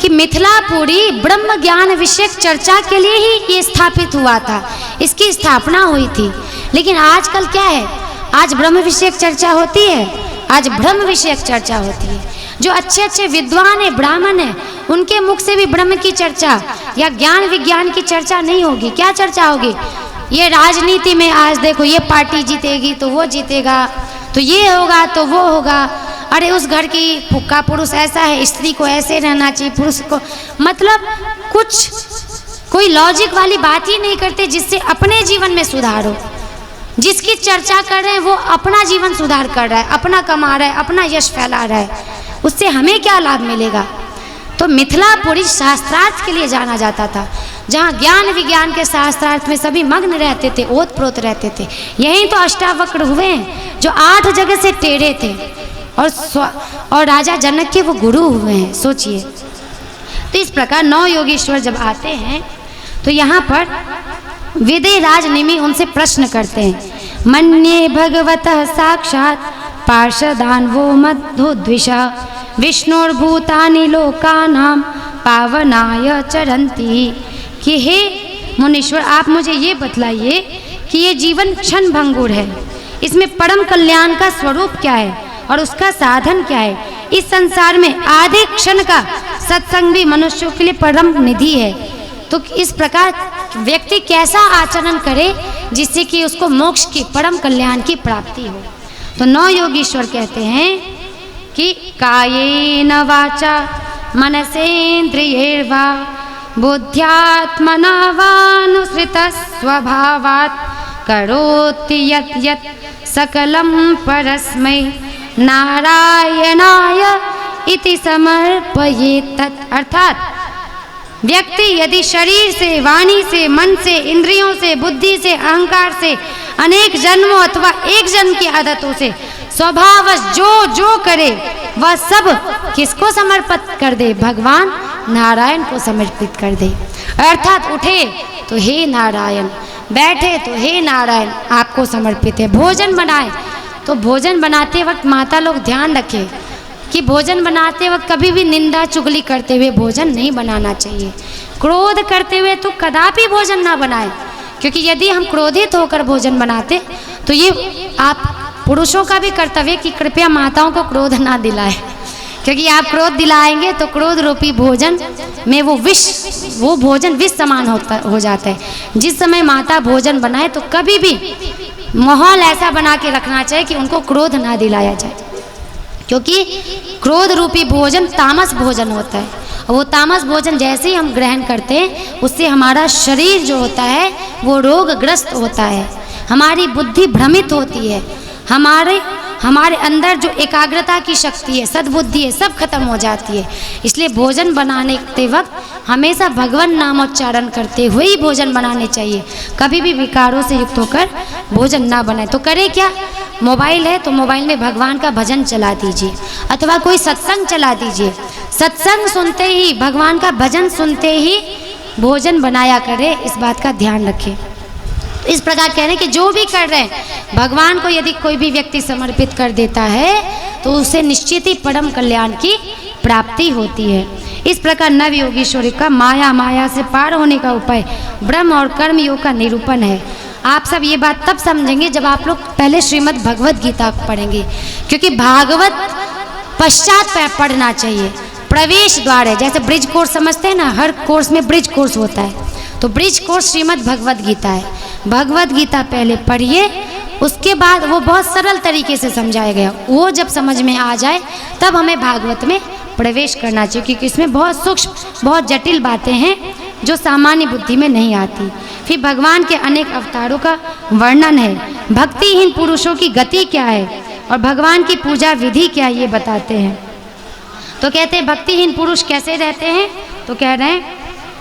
कि मिथिलापुरी ब्रह्म ज्ञान विषयक चर्चा के लिए ही ये स्थापित हुआ था, इसकी स्थापना हुई थी। लेकिन आजकल क्या है? आज ब्रह्म विषयक चर्चा होती है, आज ब्रह्म विषयक चर्चा होती है। जो अच्छे अच्छे विद्वान है, ब्राह्मण है, उनके मुख से भी ब्रह्म की चर्चा या ज्ञान विज्ञान की चर्चा नहीं होगी। क्या चर्चा होगी? ये राजनीति में आज देखो ये पार्टी जीतेगी तो वो जीतेगा, तो ये होगा तो वो होगा, अरे उस घर का पुरुष ऐसा है, स्त्री को ऐसे रहना चाहिए, पुरुष को, मतलब कुछ कोई लॉजिक वाली बात ही नहीं करते जिससे अपने जीवन में सुधार हो। जिसकी चर्चा कर रहे हैं वो अपना जीवन सुधार कर रहा है, अपना कमा रहा है, अपना यश फैला रहा है, उससे हमें क्या लाभ मिलेगा? तो मिथिलापुरी शास्त्रार्थ के लिए जाना जाता था, जहाँ ज्ञान विज्ञान के शास्त्रार्थ में सभी मग्न रहते थे, ओत प्रोत रहते थे। यही तो अष्टावक्र हुए हैं जो 8 जगह से टेढ़े थे, और राजा जनक के वो गुरु हुए हैं। सोचिए, तो इस प्रकार 9 योगीश्वर जब आते हैं तो यहाँ पर विदेराज निमि उनसे प्रश्न करते हैं, मन्ये भगवतः साक्षात् पार्षदान्वो मध्योद्विषा विष्णुर्भूतानि लोकानां पावनाय चरन्ति, कि हे मुनीश्वर आप मुझे ये बतलाइए कि ये जीवन क्षण भंगुर है, इसमें परम कल्याण का स्वरूप क्या है और उसका साधन क्या है? इस संसार में आधे क्षण का सत्संग भी मनुष्यों के लिए परम निधि है। तो इस प्रकार व्यक्ति कैसा आचरण करे जिससे कि उसको मोक्ष की, परम कल्याण की प्राप्ति हो? तो 9 योगीश्वर कहते हैं कि कायेन वाचा मनसेन्द्रियैर्वा बुद्ध्यात्मना वानुसृतः स्वभावात् करोति यत् यत् सकलं परस्मै नारायणाय इति समर्पयेत् तत्। अर्थात व्यक्ति यदि शरीर से, वाणी से, मन से, इंद्रियों से, बुद्धि से, अहंकार से, अनेक जन्मों अथवा एक जन्म की आदतों से स्वभावश जो जो करे वह सब किसको समर्पित कर दे? भगवान नारायण को समर्पित कर दे। अर्थात उठे तो हे नारायण, बैठे तो हे नारायण आपको समर्पित है। भोजन बनाए तो भोजन बनाते वक्त माता लोग ध्यान रखें कि भोजन बनाते वक्त कभी भी निंदा चुगली करते हुए भोजन नहीं बनाना चाहिए। क्रोध करते हुए तो कदापि भोजन ना बनाए, क्योंकि यदि हम क्रोधित होकर भोजन बनाते तो ये आप पुरुषों का भी कर्तव्य कि कृपया माताओं को क्रोध ना दिलाए, क्योंकि आप क्रोध दिलाएंगे तो क्रोध रूपी भोजन में वो भोजन विष समान हो जाता है। जिस समय माता भोजन बनाए तो कभी भी माहौल ऐसा बना के रखना चाहिए कि उनको क्रोध ना दिलाया जाए, क्योंकि क्रोध रूपी भोजन तामस भोजन होता है। और वो तामस भोजन जैसे ही हम ग्रहण करते हैं उससे हमारा शरीर जो होता है वो रोगग्रस्त होता है, हमारी बुद्धि भ्रमित होती है, हमारे अंदर जो एकाग्रता की शक्ति है, सद्बुद्धि है, सब खत्म हो जाती है। इसलिए भोजन बनाने के वक्त हमेशा भगवान नामोच्चारण करते हुए ही भोजन बनाने चाहिए। कभी भी विकारों से युक्त होकर भोजन ना बनाए। तो करें क्या? मोबाइल है तो मोबाइल में भगवान का भजन चला दीजिए अथवा कोई सत्संग चला दीजिए। सत्संग सुनते ही, भगवान का भजन सुनते ही भोजन बनाया करें, इस बात का ध्यान रखें। इस प्रकार कह रहे हैं कि जो भी कर रहे हैं भगवान को यदि कोई भी व्यक्ति समर्पित कर देता है तो उसे निश्चित ही परम कल्याण की प्राप्ति होती है। इस प्रकार नव योगीश्वरी का माया से पार होने का उपाय ब्रह्म और कर्म योग का निरूपण है। आप सब ये बात तब समझेंगे जब आप लोग पहले श्रीमद् भगवद गीता पढ़ेंगे, क्योंकि भागवत पश्चात पढ़ना चाहिए। प्रवेश द्वार है, जैसे ब्रिज कोर्स समझते हैं ना, हर कोर्स में ब्रिज कोर्स होता है, तो ब्रिज कोर्स श्रीमद् भगवद गीता है। भगवद गीता पहले पढ़िए, उसके बाद वो बहुत सरल तरीके से समझाया गया, वो जब समझ में आ जाए तब हमें भागवत में प्रवेश करना चाहिए, क्योंकि इसमें बहुत सूक्ष्म, बहुत जटिल बातें हैं जो सामान्य बुद्धि में नहीं आती। फिर भगवान के अनेक अवतारों का वर्णन है, भक्तिहीन पुरुषों की गति क्या है और भगवान की पूजा विधि क्या है ये बताते हैं। तो कहते हैं भक्तिहीन पुरुष कैसे रहते हैं, तो कह रहे हैं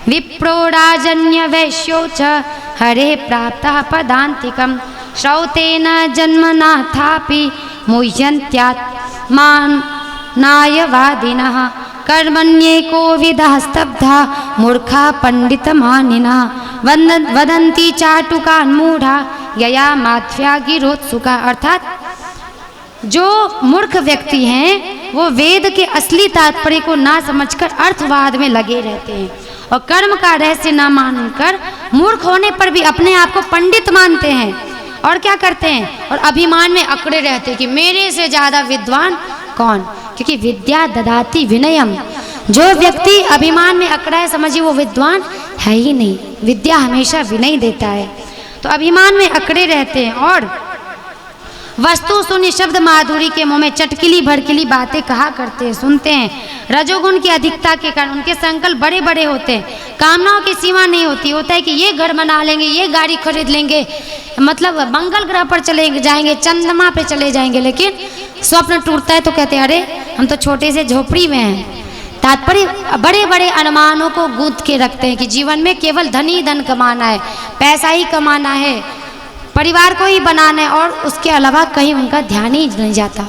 विप्रोराजन्य वैश्यो च हरे प्राप्तः पदान्तिकं श्रौतेन जन्मनाथापि मुह्यन्त्यात्मानायवादिनः कर्मण्येको विदः स्तब्धा मूर्खा पंडितमानिनः वदन्ति चाटुकान् मूढ़ा यया माध्या गिरोत्सुका। अर्थात जो मूर्ख व्यक्ति हैं वो वेद के असली तात्पर्य को ना समझकर अर्थवाद में लगे रहते हैं और कर्म का रहस्य न मानकर मूर्ख होने पर भी अपने आप को पंडित मानते हैं। और क्या करते हैं? और अभिमान में अकड़े रहते हैं कि मेरे से ज़्यादा विद्वान कौन, क्योंकि विद्या ददाति विनयम। जो व्यक्ति अभिमान में अकड़ा है समझिए वो विद्वान है ही नहीं, विद्या हमेशा विनय देता है। तो अभिमान में अकड़े रहते हैं और वस्तु शून्य शब्द माधुरी के मुंह में चटकिली भड़किली बातें कहा करते हैं, सुनते हैं। रजोगुण की अधिकता के कारण उनके संकल्प बड़े बड़े होते हैं, कामनाओं की सीमा नहीं होती। होता है कि ये घर बना लेंगे, ये गाड़ी खरीद लेंगे, मतलब मंगल ग्रह पर चले जाएंगे, चंद्रमा पे चले जाएंगे, लेकिन स्वप्न टूटता है तो कहते हैं अरे हम तो छोटे से झोपड़ी में हैं। तात्पर्य बड़े बड़े अनुमानों को गूंथ के रखते हैं कि जीवन में केवल धन ही धन कमाना है, पैसा ही कमाना है, परिवार को ही बनाना है और उसके अलावा कहीं उनका ध्यान ही नहीं जाता।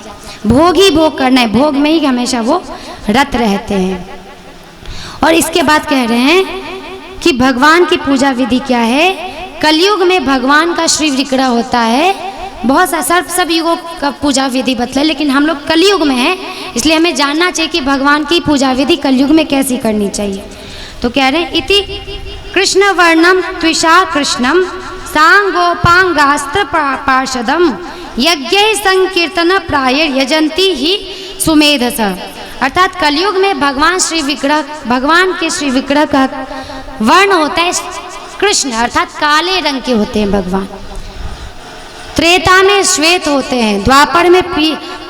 भोग ही भोग करना है, भोग में ही हमेशा वो रत रहते हैं। और इसके बाद कह रहे हैं कि भगवान की पूजा विधि क्या है। कलयुग में भगवान का श्री विग्रह होता है, बहुत सा सब युगों का पूजा विधि बतला, लेकिन हम लोग कलयुग में हैं इसलिए हमें जानना चाहिए कि भगवान की पूजा विधि कलयुग में कैसी करनी चाहिए। तो कह रहे हैं इति कृष्ण वर्णम त्विषा कृष्णम सांगोपांगास्त्र पार्षदम यज्ञ संकीर्तन प्राय यजंती ही सुमेधस। अर्थात कलयुग में भगवान के श्री विग्रह का वर्ण होता है कृष्ण, अर्थात काले रंग के होते हैं भगवान। त्रेता में श्वेत होते हैं, द्वापर में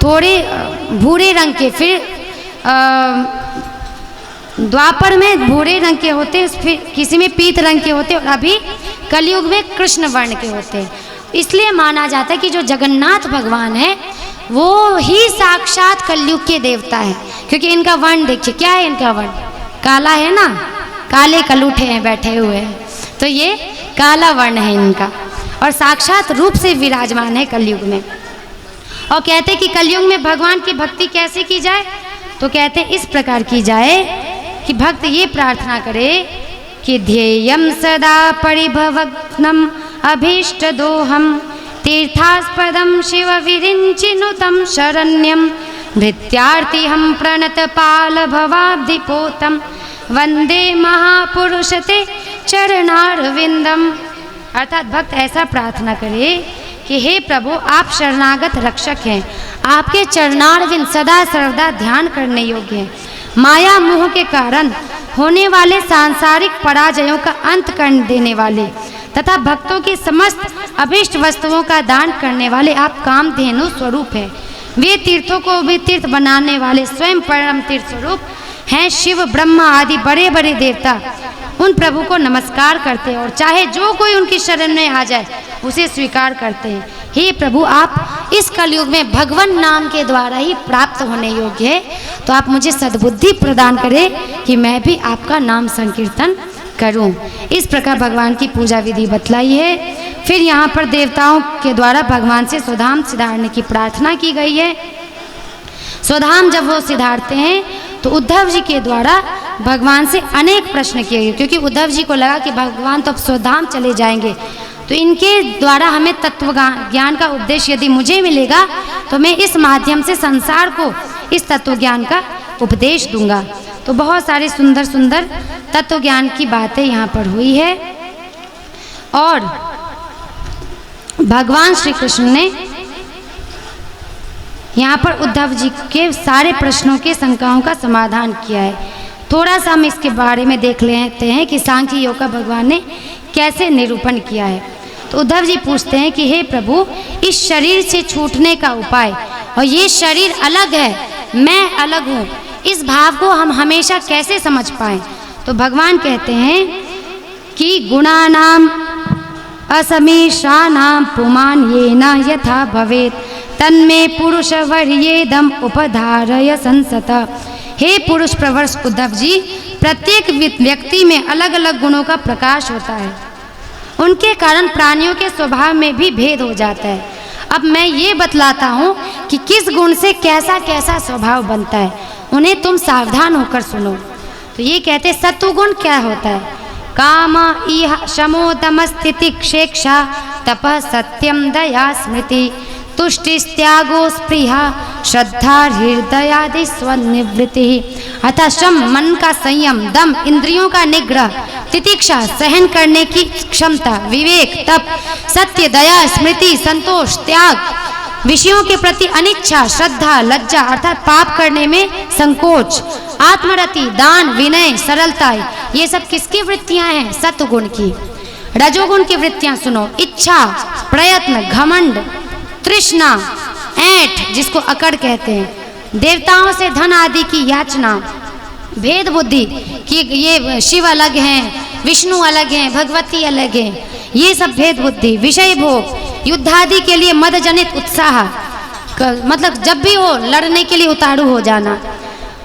थोड़े भूरे रंग के, फिर द्वापर में भूरे रंग के होते हैं, फिर किसी में पीत रंग के होते हैं और अभी कलयुग में कृष्ण वर्ण के होते हैं। इसलिए माना जाता है कि जो जगन्नाथ भगवान है वो ही साक्षात कलयुग के देवता है, क्योंकि इनका वर्ण देखिए क्या है, इनका वर्ण काला है ना, काले कलूठे हैं बैठे हुए हैं, तो ये काला वर्ण है इनका और साक्षात रूप से विराजमान है कलयुग में। और कहते हैं कि कलयुग में भगवान की भक्ति कैसे की जाए, तो कहते हैं इस प्रकार की जाए कि भक्त ये प्रार्थना करे कि ध्येयम सदा परिभवग्नम अभीष्ट दोहम तीर्थास्पदम शिव विरिंचिनुतम शरण्यम भृत्यार्ति हम प्रणत पाल भवाब्धिपोतम वंदे महापुरुष ते चरणारविंदम। अर्थात भक्त ऐसा प्रार्थना करे कि हे प्रभु आप शरणागत रक्षक हैं, आपके चरणारविंद सदा सर्वदा ध्यान करने योग्य है। माया मोह के कारण होने वाले सांसारिक पराजयों का अंत कर देने वाले तथा भक्तों की समस्त अभिष्ट वस्तुओं का दान करने वाले आप कामधेनु स्वरूप हैं। वे तीर्थों को भी तीर्थ बनाने वाले स्वयं परम तीर्थ स्वरूप हैं। शिव ब्रह्मा आदि बड़े बड़े देवता उन प्रभु को नमस्कार करते हैं और चाहे जो कोई उनकी शरण में आ जाए उसे स्वीकार करते हैं। हे प्रभु, आप इस कलयुग में भगवान नाम के द्वारा ही प्राप्त होने योग्य है, तो आप मुझे सद्बुद्धि प्रदान करें कि मैं भी आपका नाम संकीर्तन करूं। इस प्रकार भगवान की पूजा विधि बतलाई है। फिर यहाँ पर देवताओं के द्वारा भगवान से स्वधाम सिधारने की प्रार्थना की गई है। स्वधाम जब वो सिधारते हैं तो उद्धव जी के द्वारा भगवान से अनेक प्रश्न किए गए, क्योंकि उद्धव जी को लगा कि भगवान तो अब स्वधाम चले जाएंगे, तो इनके द्वारा हमें तत्व ज्ञान का उपदेश यदि मुझे मिलेगा तो मैं इस माध्यम से संसार को इस तत्व ज्ञान का उपदेश दूंगा। तो बहुत सारी सुंदर सुंदर तत्व ज्ञान की बातें यहाँ पर हुई है। और भगवान श्री कृष्ण ने यहाँ पर उद्धव जी के सारे प्रश्नों के शंकाओं का समाधान किया है। थोड़ा सा हम इसके बारे में देख लेते हैं कि सांख्य योग का भगवान ने कैसे निरूपण किया है। तो उद्धव जी पूछते हैं कि हे प्रभु, इस शरीर से छूटने का उपाय, और ये शरीर अलग है, मैं अलग हूँ, इस भाव को हम हमेशा कैसे समझ पाएं। तो भगवान कहते हैं कि गुणानाम असमीशानाम पुमान ये न यथा भवेत तन्मे पुरुष वर्येदम उपधारय संसत। हे पुरुष प्रवर उद्धव जी, प्रत्येक व्यक्ति में अलग अलग गुणों का प्रकाश होता है, उनके कारण प्राणियों के स्वभाव में भी भेद हो जाता है। अब मैं ये बतलाता हूँ कि किस गुण से कैसा कैसा स्वभाव बनता है, उन्हें तुम सावधान होकर सुनो। तो ये कहते सत्वगुण क्या होता है? काम इह शमो दम स्थिति क्षेक्षा तपः सत्यम दया स्मृति तुष्टिस्त्यागो स्पृहा श्रद्धा हृदयादि स्वनिवृत्ति। अतः शम मन का संयम, दम इंद्रियों का निग्रह, तितिक्षा सहन करने की क्षमता, विवेक, तप, सत्य, दया, स्मृति, संतोष, त्याग, विषयों के प्रति अनिच्छा, श्रद्धा, लज्जा अर्थात पाप करने में संकोच, आत्मरति, दान, विनय, सरलता, ये सब किसकी वृत्तियां हैं? सत्वगुण की। रजोगुण की वृत्तियां सुनो, इच्छा, प्रयत्न, घमंड, तृष्णा, ऐंठ जिसको अकड़ कहते हैं, देवताओं से धन आदि की याचना, भेद बुद्धि कि ये शिव अलग हैं, विष्णु अलग हैं, भगवती अलग हैं, ये सब भेद बुद्धि, विषय भोग, युद्ध आदि के लिए मद जनित उत्साह, मतलब जब भी हो लड़ने के लिए उतारू हो जाना।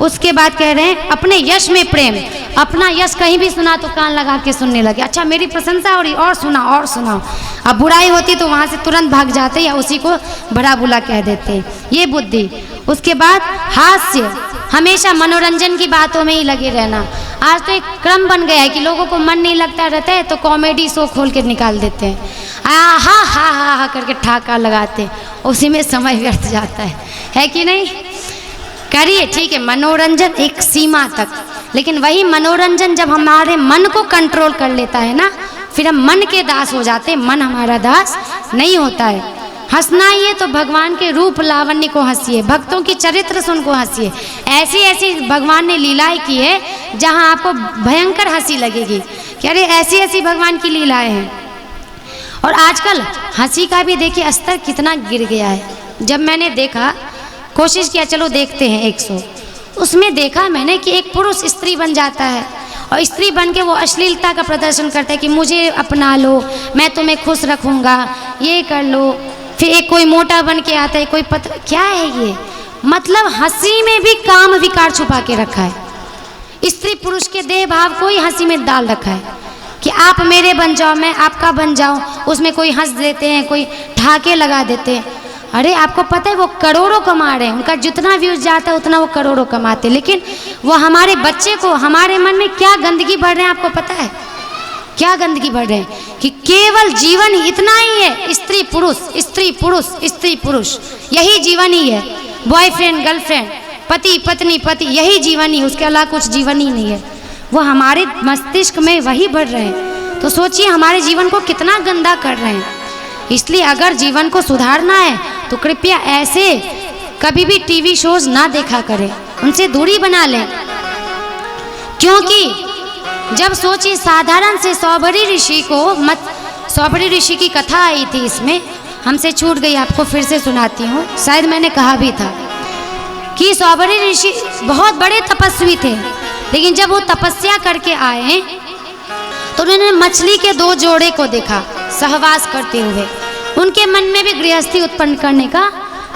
उसके बाद कह रहे हैं अपने यश में प्रेम, अपना यश कहीं भी सुना तो कान लगा के सुनने लगे, अच्छा मेरी प्रशंसा हो रही और सुना और सुनाओ। अब बुराई होती तो वहाँ से तुरंत भाग जाते या उसी को बड़ा बुला कह देते, ये बुद्धि। उसके बाद हास्य, हमेशा मनोरंजन की बातों में ही लगे रहना। आज तो एक क्रम बन गया है कि लोगों को मन नहीं लगता रहता है तो कॉमेडी शो खोल के निकाल देते हैं, हा हा हा करके ठाका लगाते, उसी में समय व्यर्थ जाता है कि नहीं? करिए, ठीक है, मनोरंजन एक सीमा तक, लेकिन वही मनोरंजन जब हमारे मन को कंट्रोल कर लेता है ना, फिर हम मन के दास हो जाते हैं, मन हमारा दास नहीं होता है। हंसना ही है तो भगवान के रूप लावण्य को हंसिए, भक्तों की चरित्र सुन को हंसिए। ऐसी ऐसी भगवान ने लीलाएं की है जहां आपको भयंकर हंसी लगेगी कि अरे ऐसी ऐसी भगवान की लीलाएं हैं। और आजकल हंसी का भी देखिए स्तर कितना गिर गया है। जब मैंने देखा, कोशिश किया चलो देखते हैं 100, उसमें देखा मैंने कि एक पुरुष स्त्री बन जाता है और स्त्री बन के वो अश्लीलता का प्रदर्शन करता है कि मुझे अपना लो, मैं तुम्हें खुश रखूँगा, ये कर लो। फिर एक कोई मोटा बन के आता है, कोई पतला, क्या है ये? मतलब हंसी में भी काम विकार छुपा के रखा है। स्त्री पुरुष के देह भाव को ही हंसी में डाल रखा है कि आप मेरे बन जाओ, मैं आपका बन जाऊँ। उसमें कोई हंस देते हैं, कोई ठाके लगा देते हैं। अरे आपको पता है वो करोड़ों कमा रहे हैं, उनका जितना व्यूज जाता है उतना वो करोड़ों कमाते, लेकिन वो हमारे बच्चे को, हमारे मन में क्या गंदगी भर रहे हैं आपको पता है? क्या गंदगी भर रहे हैं कि केवल जीवन इतना ही है, स्त्री पुरुष स्त्री पुरुष स्त्री पुरुष, यही जीवन ही है। बॉयफ्रेंड गर्लफ्रेंड, पति पत्नी पति, यही जीवन ही, उसके अलावा कुछ जीवन ही नहीं है। वो हमारे मस्तिष्क में वही भर रहे हैं। तो सोचिए हमारे जीवन को कितना गंदा कर रहे हैं। इसलिए अगर जीवन को सुधारना है तो कृपया ऐसे कभी भी टीवी शोज ना देखा करें, उनसे दूरी बना लें। क्योंकि जब सोचिए साधारण से सौभरी ऋषि की कथा आई थी, इसमें हमसे छूट गई, आपको फिर से सुनाती हूँ, शायद मैंने कहा भी था कि सौभरी ऋषि बहुत बड़े तपस्वी थे, लेकिन जब वो तपस्या करके आए तो उन्होंने मछली के 2 जोड़े को देखा सहवास करते हुए। उनके मन में भी गृहस्थी उत्पन्न करने का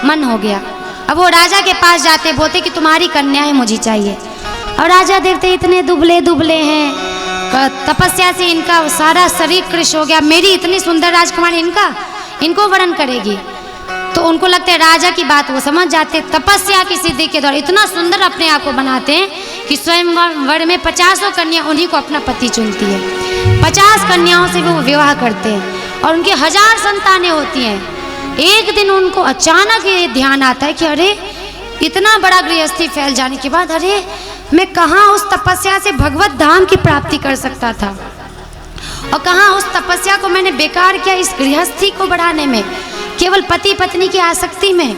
मन हो गया। अब वो राजा के पास जाते, बोलते कि तुम्हारी कन्याएं मुझे चाहिए। और राजा देखते इतने दुबले दुबले हैं, तपस्या से इनका सारा शरीर कृश हो गया, मेरी इतनी सुंदर राजकुमारी इनको वरण करेगी। तो उनको लगता है राजा की बात वो समझ जाते, तपस्या की सिद्धि के द्वारा इतना सुंदर अपने आप को बनाते हैं कि स्वयंवर में 50 कन्या उन्हीं को अपना पति चुनती है। 50 कन्याओं से वो विवाह करते हैं और उनके 1000 संतानें होती हैं। एक दिन उनको अचानक ये ध्यान आता है कि अरे इतना बड़ा गृहस्थी फैल जाने के बाद, अरे मैं कहाँ उस तपस्या से भगवत धाम की प्राप्ति कर सकता था, और कहाँ उस तपस्या को मैंने बेकार किया इस गृहस्थी को बढ़ाने में, केवल पति पत्नी की आसक्ति में।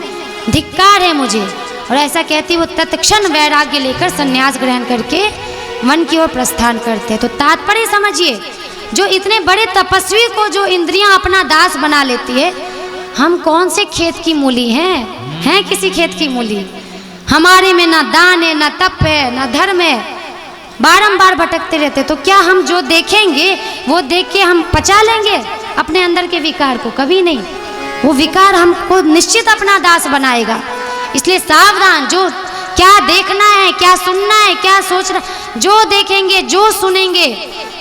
धिक्कार है मुझे। और ऐसा कहती वो तत्क्षण वैराग्य लेकर संन्यास ग्रहण करके मन की ओर प्रस्थान करते हैं। तो तात्पर्य समझिए, जो इतने बड़े तपस्वी को जो इंद्रियां अपना दास बना लेती है, हम कौन से खेत की मूली हैं किसी खेत की मूली। हमारे में ना दान है, ना तप है, ना धर्म है, बारंबार भटकते रहते। तो क्या हम जो देखेंगे वो देख के हम पचा लेंगे अपने अंदर के विकार को? कभी नहीं। वो विकार हमको निश्चित अपना दास बनाएगा। इसलिए सावधान, जो क्या देखना है, क्या सुनना है, क्या सोचना, जो देखेंगे, जो सुनेंगे,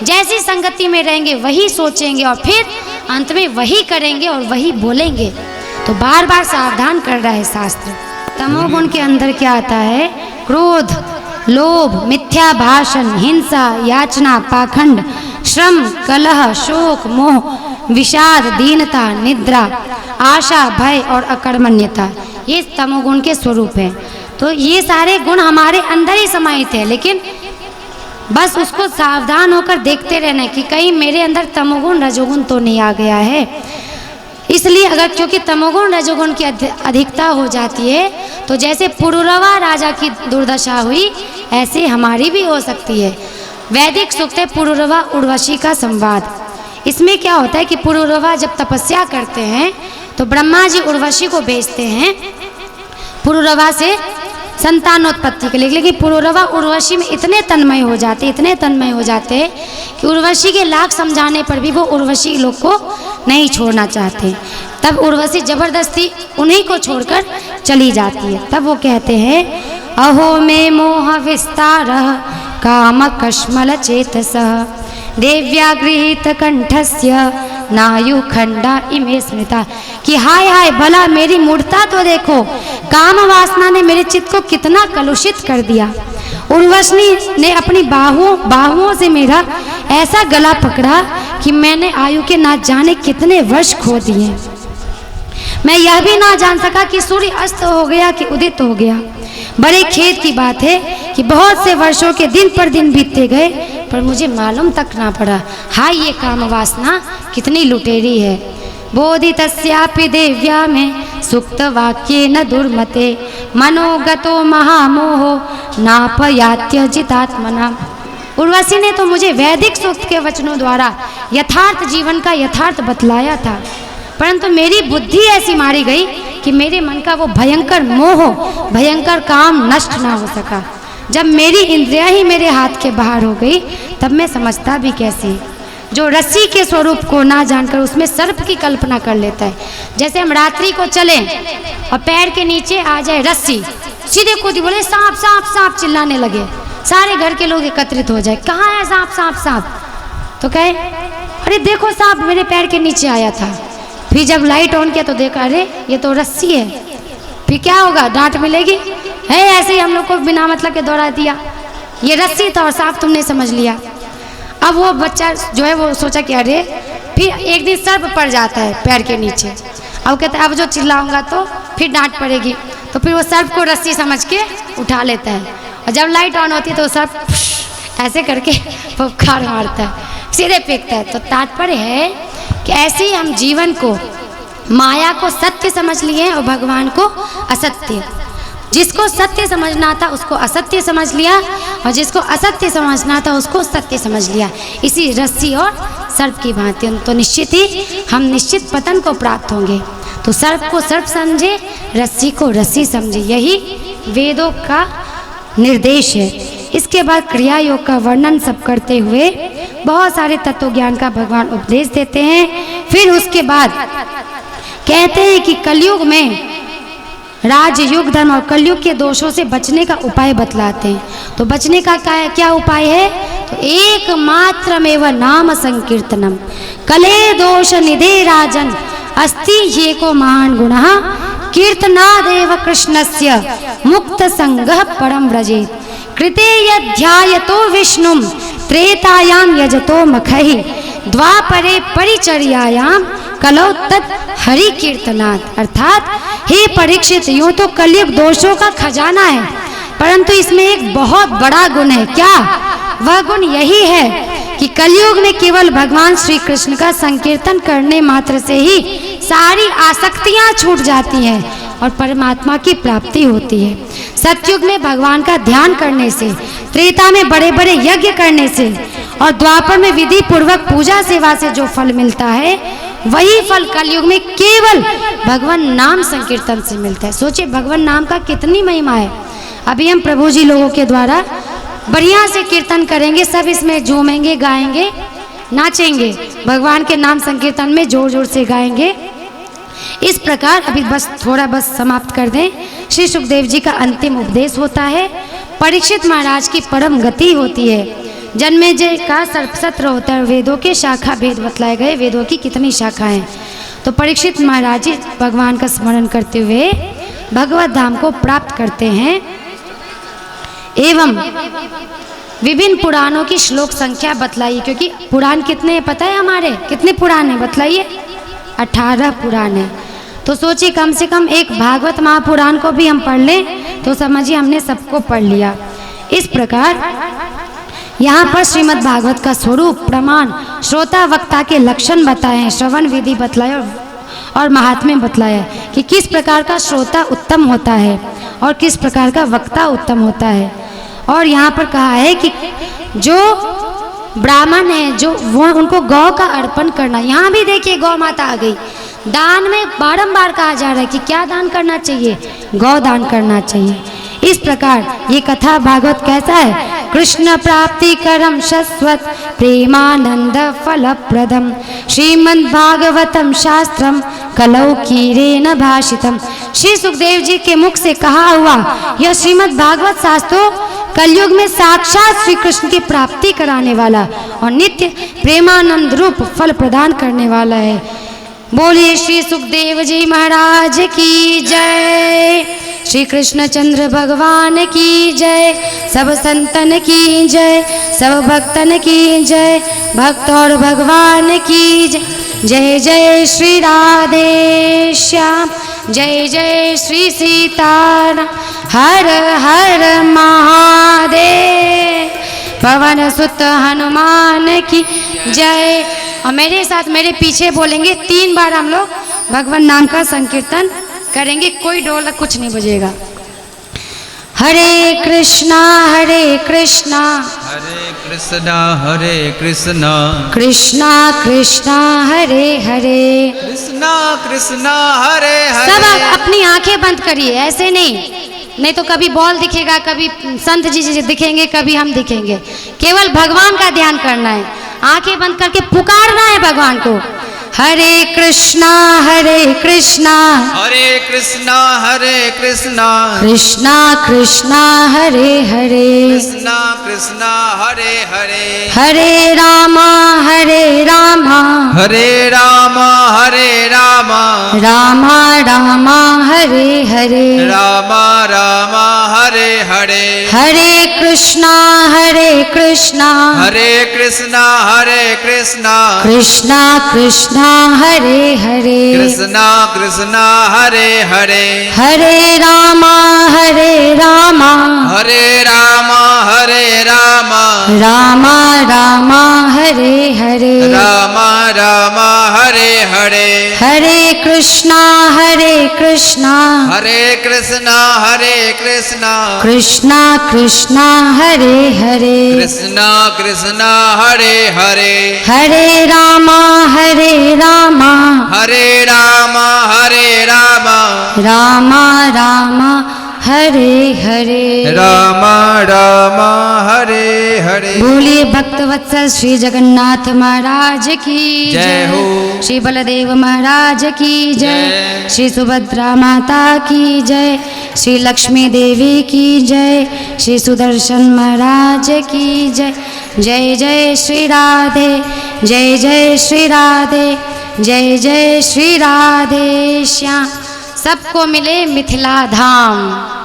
जैसी संगति में रहेंगे वही सोचेंगे और फिर अंत में वही करेंगे और वही बोलेंगे। तो बार बार सावधान कर रहा है शास्त्र। तमोगुण के अंदर क्या आता है? क्रोध, लोभ, मिथ्या भाषण, हिंसा, याचना, पाखंड, श्रम, कलह, शोक, मोह, विषाद, दीनता, निद्रा, आशा, भय और अकर्मण्यता, ये तमोगुण के स्वरूप हैं। तो ये सारे गुण हमारे अंदर ही समाहित है, लेकिन बस उसको सावधान होकर देखते रहना कि कहीं मेरे अंदर तमोगुण रजोगुण तो नहीं आ गया है। इसलिए अगर क्योंकि तमोगुण रजोगुण की अधिकता हो जाती है तो जैसे पुरुरवा राजा की दुर्दशा हुई, ऐसे हमारी भी हो सकती है। वैदिक सूक्त है पुरुरवा उर्वशी का संवाद। इसमें क्या होता है कि पुरुरवा जब तपस्या करते हैं तो ब्रह्मा जी उर्वशी को भेजते हैं पुरुरवा से संतानोत्पत्ति के लिए, लेकिन पुरुरवा उर्वशी में इतने तन्मय हो जाते कि उर्वशी के लाख समझाने पर भी वो उर्वशी लोग को नहीं छोड़ना चाहते। तब उर्वशी जबरदस्ती उन्हीं को छोड़कर चली जाती है। तब वो कहते हैं, अहो मे मोह विस्तार काम कश्मल चेतसः देव्या गृहीत कंठस्य नायु खंडा इमे स्मृता, कि हाय हाय भला मेरी मूर्ता तो देखो, काम वासना ने मेरे चित्त को कितना कलुषित कर दिया। उर्वशी ने अपनी बाहुओं से मेरा ऐसा गला पकड़ा कि मैंने आयु के ना जाने कितने वर्ष खो दिए। मैं यह भी ना जान सका कि सूर्य अस्त हो गया कि उदित हो गया। बड़े खेद की बात है कि बहुत से वर्षों के दिन पर दिन बीतते गए पर मुझे मालूम तक ना पड़ा। हाय ये काम वासना कितनी लुटेरी है। बोधितस्यापि देव्या में सुक्त वाक्ये न दुर्मते मनोगतो महामोहो नापयात्य जितात्मना। उर्वशी ने तो मुझे वैदिक सूक्त के वचनों द्वारा यथार्थ जीवन का यथार्थ बतलाया था, परंतु मेरी बुद्धि ऐसी मारी गई कि मेरे मन का वो भयंकर मोह, भयंकर काम नष्ट ना हो सका। जब मेरी इंद्रियां ही मेरे हाथ के बाहर हो गई तब मैं समझता भी कैसे। जो रस्सी के स्वरूप को ना जानकर उसमें सर्प की कल्पना कर लेता है। जैसे हम रात्रि को चलें और पैर के नीचे आ जाए रस्सी, सीधे कूदी बोले सांप सांप सांप चिल्लाने लगे, सारे घर के लोग एकत्रित हो जाए, कहाँ है सांप सांप सांप? तो कहे अरे देखो सांप मेरे पैर के नीचे आया था। फिर जब लाइट ऑन किया तो देखा अरे ये तो रस्सी है। फिर क्या होगा? डांट मिलेगी, है ऐसे ही हम लोग को बिना मतलब के दौड़ा दिया, ये रस्सी था और सांप तुमने समझ लिया। अब वो बच्चा जो है वो सोचा कि अरे, फिर एक दिन सर्प पड़ जाता है पैर के नीचे। अब कहता है अब जो चिल्लाऊंगा तो फिर डांट पड़ेगी, तो फिर वो सर्प को रस्सी समझ के उठा लेता है और जब लाइट ऑन होती है तो सर्प ऐसे करके फुफकार मारता है, सीधे फेंकता है। तो तात्पर्य है कि ऐसे ही हम जीवन को, माया को सत्य समझ लिए और भगवान को असत्य। जिसको सत्य समझना था उसको असत्य समझ लिया, और जिसको असत्य समझना था उसको सत्य समझ लिया। इसी रस्सी और सर्प की भांति तो निश्चित ही हम निश्चित पतन को प्राप्त होंगे। तो सर्प को सर्प समझे, रस्सी को रस्सी समझे, यही वेदों का निर्देश है। इसके बाद क्रिया योग का वर्णन सब करते हुए बहुत सारे तत्व ज्ञान का भगवान उपदेश देते हैं। फिर उसके बाद कहते हैं कि कलयुग में राजयुग धर्म और कलयुग के दोषों से बचने का उपाय बतलाते हैं। तो बचने का क्या उपाय है? तो एकमात्रमेव नाम संकीर्तनम कले दोष निधे राजन अस्ति ये को महान गुणः कीर्तनादेव कृष्णस्य मुक्त संगः परम व्रजेत कृते यध्यायतो विष्णुम त्रेतायाम यजतो मखहि द्वापरे परिचर्यायाम कलौ तत् हरि कीर्तनात्। अर्थात हे परीक्षित, यूं तो कलयुग दोषों का खजाना है, परंतु इसमें एक बहुत बड़ा गुण है। क्या वह गुण? यही है कि कलयुग में केवल भगवान श्री कृष्ण का संकीर्तन करने मात्र से ही सारी आसक्तियां छूट जाती हैं और परमात्मा की प्राप्ति होती है। सतयुग में भगवान का ध्यान करने से, त्रेता में बड़े बड़े यज्ञ करने से और द्वापर में विधि पूर्वक पूजा सेवा से जो फल मिलता है, वही फल कलयुग में केवल भगवान नाम संकीर्तन से मिलता है। सोचिए भगवान नाम का कितनी महिमा है। अभी हम प्रभु जी लोगों के द्वारा बढ़िया से कीर्तन करेंगे, सब इसमें झूमेंगे, गाएंगे, नाचेंगे, भगवान के नाम संकीर्तन में जोर जोर से गाएंगे। इस प्रकार अभी बस समाप्त कर दें। श्री सुखदेव जी का अंतिम उपदेश होता है। परीक्षित महाराज की परम गति होती है। जन्मेजय का सर्पसत्र होता है। वेदों के शाखा भेद बतलाए गए, वेदों की कितनी शाखा हैं। तो परीक्षित महाराज जी भगवान का स्मरण करते हुए भगवत धाम को प्राप्त करते हैं। एवं विभिन्न पुराणों की श्लोक संख्या बतलाइए, क्योंकि पुराण कितने हैं पता है हमारे? कितने पुराण हैं बतलाइए? 18 पुराण है। तो सोचिए कम से कम एक भागवत महापुराण को भी हम पढ़ लें तो समझिए हमने सबको पढ़ लिया। इस प्रकार यहाँ पर श्रीमद् भागवत का स्वरूप, प्रमाण, श्रोता वक्ता के लक्षण बताए हैं, श्रवण विधि बतलाए और महात्म्य बतलाया कि किस प्रकार का श्रोता उत्तम होता है और किस प्रकार का वक्ता उत्तम होता है। और यहाँ पर कहा है कि जो ब्राह्मण है, जो वो उनको गौ का अर्पण करना। यहाँ भी देखिए गौ माता आ गई। दान में बारंबार कहा जा रहा है कि क्या दान करना चाहिए? गौ दान करना चाहिए। इस प्रकार ये कथा भागवत कैसा है? कृष्ण प्राप्ति करम शाश्वत प्रेमानंद फलप्रदम श्रीमद् भागवतम शास्त्रम कलौ कीरेन भाषितम। श्री सुखदेव जी के मुख से कहा हुआ यह श्रीमद् भागवत शास्त्रों कलयुग में साक्षात श्री कृष्ण की प्राप्ति कराने वाला और नित्य प्रेमानंद रूप फल प्रदान करने वाला है। बोलिए श्री सुखदेव जी महाराज की जय, श्री कृष्णचंद्र भगवान की जय, सब संतन की जय, सब भक्तन की जय, भक्त और भगवान की जय। जय जय श्री राधे श्याम, जय जय श्री सीताराम, हर हर महादेव, पवन सुत हनुमान की जय। और मेरे साथ मेरे पीछे बोलेंगे 3 बार हम लोग भगवान नाम का संकीर्तन करेंगे। कोई ढोलक कुछ नहीं बजेगा। हरे कृष्णा हरे कृष्णा हरे कृष्णा कृष्णा कृष्णा हरे हरे कृष्णा कृष्णा हरे हरे। सब अपनी आंखें बंद करिए, ऐसे नहीं तो कभी बॉल दिखेगा, कभी संत जी दिखेंगे, कभी हम दिखेंगे। केवल भगवान का ध्यान करना है, आंखें बंद करके पुकारना है भगवान को। हरे कृष्णा कृष्णा कृष्णा कृष्णा हरे हरे कृष्णा कृष्णा हरे हरे हरे रामा हरे रामा रामा रामा हरे हरे रामा रामा हरे हरे हरे कृष्णा कृष्णा कृष्णा कृष्णा हरे हरे कृष्णा कृष्णा हरे हरे हरे रामा रामा रामा रामा हरे हरे रामा रामा हरे हरे हरे कृष्ण कृष्णा हरे कृष्णा हरे कृष्णा कृष्णा कृष्णा हरे हरे कृष्णा कृष्णा हरे हरे हरे रामा हरे रामा रामा रामा हरे हरे राम राम हरे हरे। बोलिए भक्त वत्सल श्री जगन्नाथ महाराज की जय हो। श्री बलदेव महाराज की जय, श्री सुभद्रा माता की जय, श्री लक्ष्मी देवी की जय, श्री सुदर्शन महाराज की जय। जय जय श्री राधे, जय जय श्री राधे, जय जय श्री राधे श्याम। सबको मिले मिथिला धाम।